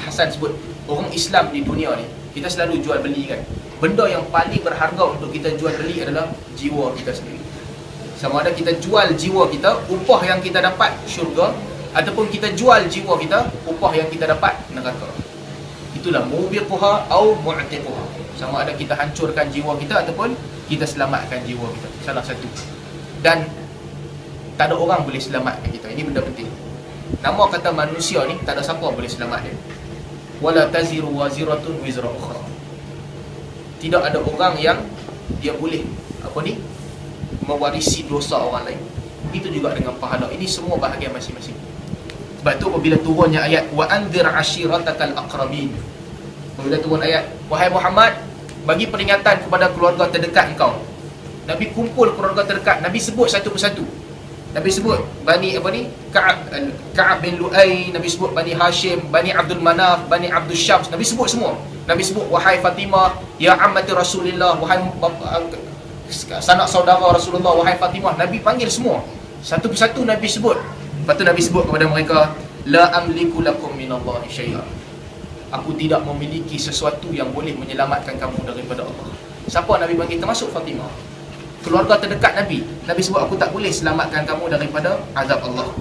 Speaker 1: sebut, orang Islam di dunia ni kita selalu jual beli kan. Benda yang paling berharga untuk kita jual beli adalah jiwa kita sendiri. Sama ada kita jual jiwa kita, upah yang kita dapat syurga, ataupun kita jual jiwa kita, upah yang kita dapat neraka. Itulah mubiquha atau mu'tiquha. Sama ada kita hancurkan jiwa kita ataupun kita selamatkan jiwa kita, salah satu. Dan tak ada orang boleh selamatkan kita. Ini benda penting. Nama kata manusia ni tak ada siapa boleh selamat dia. Wala taziru waziratun wizra ukhra. Tidak ada orang yang dia boleh mewarisi dosa orang lain. Itu juga dengan pahala. Ini semua bahagian masing-masing. Sebab tu apabila turunnya ayat wa anzir ashiratakal aqrabin, apabila turun ayat wahai Muhammad, bagi peringatan kepada keluarga terdekat engkau. Nabi kumpul keluarga terdekat, Nabi sebut satu persatu. Nabi sebut Bani Ka'ab bin Lu'ay, Nabi sebut Bani Hashim, Bani Abdul Manaf, Bani Abdul Syams. Nabi sebut semua. Nabi sebut wahai Fatimah, ya ammati Rasulillah, wahai sanak saudara Rasulullah, wahai Fatimah. Nabi panggil semua. Satu persatu Nabi sebut. Lepas tu Nabi sebut kepada mereka, la amliku lakum minallahi syai'an. Aku tidak memiliki sesuatu yang boleh menyelamatkan kamu daripada Allah. Siapa Nabi panggil? Termasuk Fatimah, keluarga terdekat Nabi. Nabi sebut aku tak boleh selamatkan kamu daripada azab Allah.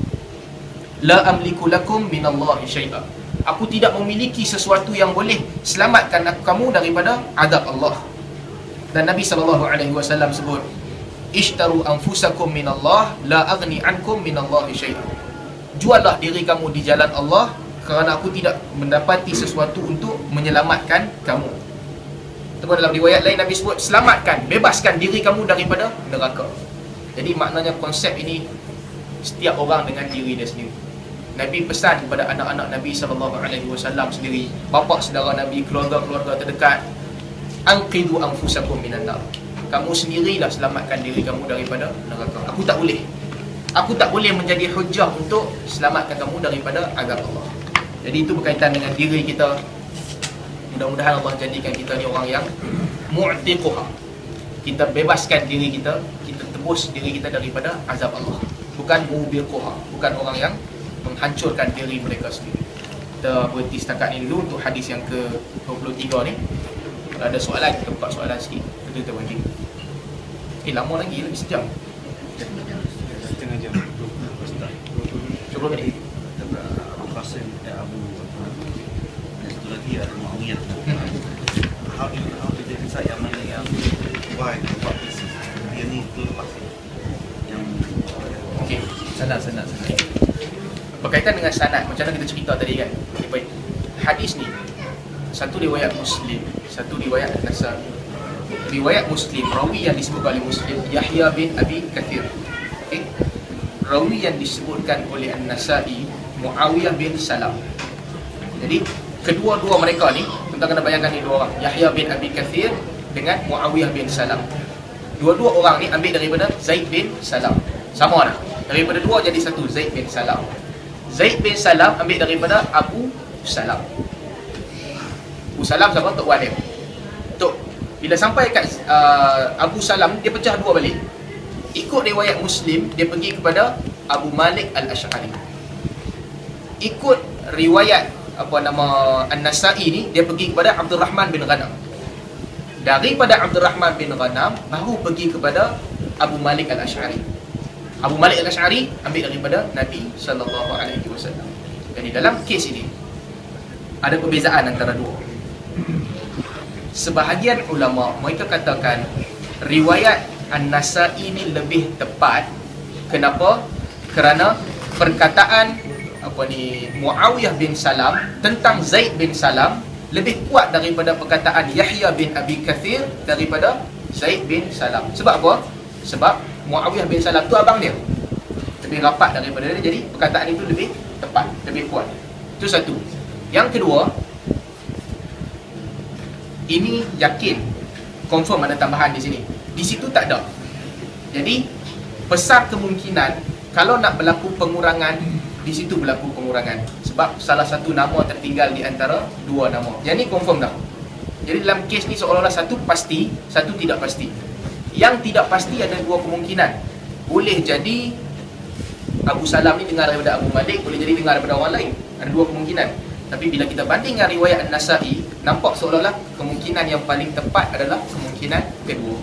Speaker 1: La amliku lakum minallahi syai'a. Aku tidak memiliki sesuatu yang boleh selamatkan kamu daripada azab Allah. Dan Nabi SAW sebut, ishtaru anfusakum minallah la aghni ankum minallahi syai'a. Juallah diri kamu di jalan Allah, kerana aku tidak mendapati sesuatu untuk menyelamatkan kamu. Ataupun dalam riwayat lain Nabi sebut, selamatkan, bebaskan diri kamu daripada neraka. Jadi maknanya konsep ini setiap orang dengan diri dia sendiri. Nabi pesan kepada anak-anak Nabi SAW sendiri, bapa saudara Nabi, keluarga-keluarga terdekat, anqidhu anfusakum minan nar. Kamu sendirilah selamatkan diri kamu daripada neraka. Aku tak boleh menjadi hujah untuk selamatkan kamu daripada azab Allah. Jadi itu berkaitan dengan diri kita. Mudah-mudahan Allah jadikan kita ni orang yang mu'tiquha. Kita bebaskan diri kita, kita tebus diri kita daripada azab Allah. Bukan mubiquha, bukan orang yang menghancurkan diri mereka sendiri. Kita berhenti setakat ni dulu untuk hadis yang ke-23 ni. Kalau ada soalan, kita buka soalan sikit. Kita bagi. Lama lagi, lebih sejam.
Speaker 2: Setengah jam.
Speaker 1: 20 minit.
Speaker 3: Abu Qasim Abu satu lagi ada Muawiyah. How did they decide yang mana yang why what is dia ni tu pasti yang
Speaker 1: okey, sanad. Berkaitan dengan sanad, macam mana kita cerita tadi kan. Baik. Hadis ni satu riwayat Muslim, satu riwayat Nasa'i. Riwayat Muslim, rawi yang disebutkan oleh Muslim Yahya bin Abi Kathir. Okey. Rawi yang disebutkan oleh An-Nasa'i Muawiyah bin Salam. Jadi kedua-dua mereka ni, kita kena bayangkan ni dua orang, Yahya bin Abi Kathir dengan Muawiyah bin Salam. Dua-dua orang ni ambil daripada Zaid bin Salam. Sama dah. Daripada dua jadi satu, Zaid bin Salam. Zaid bin Salam ambil daripada Abu Salam. Abu Salam siapa? Tok Walim. Tok, bila sampai kat Abu Salam, dia pecah dua balik. Ikut riwayat Muslim, dia pergi kepada Abu Malik Al-Ash'ari. Ikut riwayat An-Nasa'i ni, dia pergi kepada Abdul Rahman bin Ghanam. daripada Abdul Rahman bin Ghanam baru pergi kepada Abu Malik Al-Ash'ari. Abu Malik Al-Ash'ari ambil daripada Nabi sallallahu alaihi wasallam. Jadi dalam kes ini ada perbezaan antara dua. Sebahagian ulama mereka katakan riwayat An-Nasa'i ini lebih tepat. Kenapa? Kerana perkataan Muawiyah bin Salam tentang Zaid bin Salam lebih kuat daripada perkataan Yahya bin Abi Kathir daripada Zaid bin Salam. Sebab apa? Sebab Muawiyah bin Salam tu abang dia, lebih rapat daripada dia. Jadi perkataan itu lebih tepat, lebih kuat. Itu satu. Yang kedua, ini yakin confirm ada tambahan di sini. Di situ tak ada. Jadi besar kemungkinan kalau nak berlaku pengurangan, di situ berlaku pengurangan. Sebab salah satu nama tertinggal di antara dua nama. Yang ni confirm dah. Jadi dalam kes ni seolah-olah satu pasti, satu tidak pasti. Yang tidak pasti ada dua kemungkinan. Boleh jadi Abu Salam ni dengar daripada Abu Malik, boleh jadi dengar daripada orang lain. Ada dua kemungkinan. Tapi bila kita banding dengan riwayat An-Nasa'i, nampak seolah-olah kemungkinan yang paling tepat adalah kemungkinan kedua.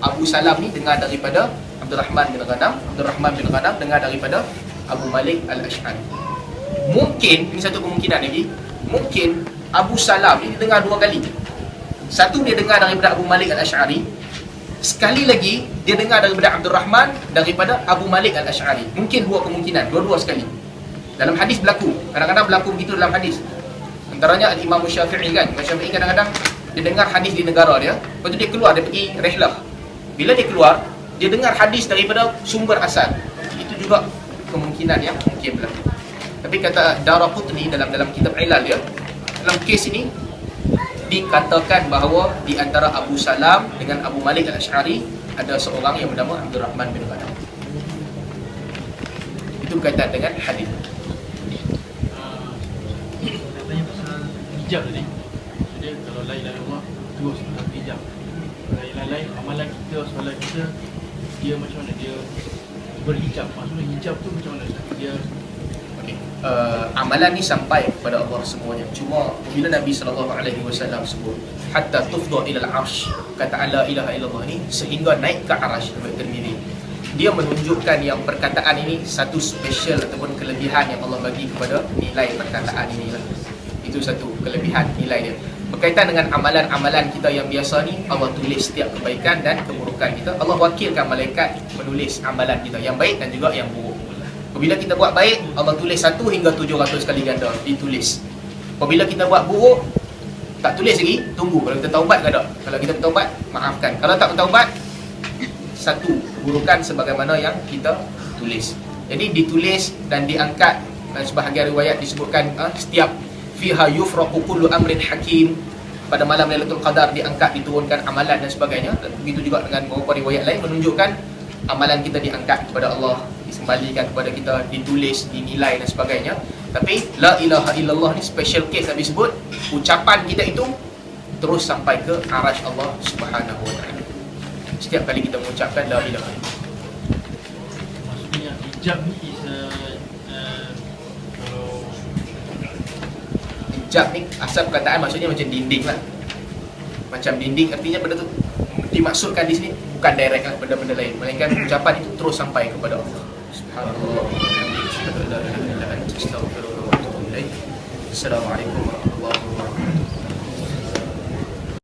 Speaker 1: Abu Salam ni dengar daripada Abdul Rahman bin Ghanam, Abdul Rahman bin Ghanam dengar daripada Abu Malik Al-Ash'ari. Mungkin, ini satu kemungkinan lagi, mungkin Abu Salam ni dengar dua kali. Satu dia dengar daripada Abu Malik Al-Ash'ari, sekali lagi dia dengar daripada Abdul Rahman daripada Abu Malik Al-Ash'ari. Mungkin dua kemungkinan, dua-dua sekali. Dalam hadis berlaku, kadang-kadang berlaku begitu dalam hadis. Antaranya Imam Syafi'i kan, Imam Syafi'i kadang-kadang dia dengar hadis di negara dia, lepas tu dia keluar, dia pergi rehlah. Bila dia keluar, dia dengar hadis daripada sumber asal. Itu juga kemungkinan yang mungkin berlaku. Tapi kata Daraqutni dalam kitab Ilal dia, dalam kes ini dikatakan bahawa di antara Abu Salam dengan Abu Malik Al-Ash'ari ada seorang yang bernama Abdul Rahman bin Ghanam. Itu berkaitan dengan hadis.
Speaker 2: Tanya pasal hijab tadi. Jadi kalau la ilaha illallah terus hijab. Lain-lain amalan kita, solat kita, dia macam mana dia berhijab? Maksudnya hijab tu macam mana? Dia
Speaker 1: amalan ni sampai kepada Allah semuanya. Cuma bila Nabi SAW sebut hatta tufdha ila al-arsh, kata la ilaha illallah ni sehingga naik ke arasy Tirmizi, dia menunjukkan yang perkataan ini satu special ataupun kelebihan yang Allah bagi kepada nilai perkataan ini lah. Itu satu kelebihan nilai dia. Berkaitan dengan amalan-amalan kita yang biasa ni, Allah tulis setiap kebaikan dan keburukan kita. Allah wakilkan malaikat menulis amalan kita yang baik dan juga yang buruk. Apabila kita buat baik, Allah tulis 1 hingga 700 kali ganda, ditulis. Apabila kita buat buruk, tak tulis lagi, tunggu. Kalau kita taubat ke tak? Kalau kita bertaubat, maafkan. Kalau tak bertaubat, 1 keburukan sebagaimana yang kita tulis. Jadi ditulis dan diangkat. Dan sebahagian riwayat disebutkan setiap fiha yufraqu kullu amrin hakim, pada malam Lailatul Qadar diangkat, diturunkan amalan dan sebagainya. Dan begitu juga dengan beberapa riwayat lain menunjukkan amalan kita diangkat kepada Allah, disembalikan kepada kita, ditulis, dinilai dan sebagainya. Tapi la ilaha illallah ni special case Nabi sebut, ucapan kita itu terus sampai ke arasy Allah Subhanahu wa taala. Setiap kali kita mengucapkan la ilaha illallah.
Speaker 2: maksudnya hijab ni is kalau
Speaker 1: Hijab ni asal perkataan maksudnya macam dinding lah. Macam dinding artinya benda tu dimaksudkan di sini bukan direct lah benda-benda lain, melainkan ucapan itu terus sampai kepada Allah. Subhanallah. Assalamualaikum warahmatullahi wabarakatuh.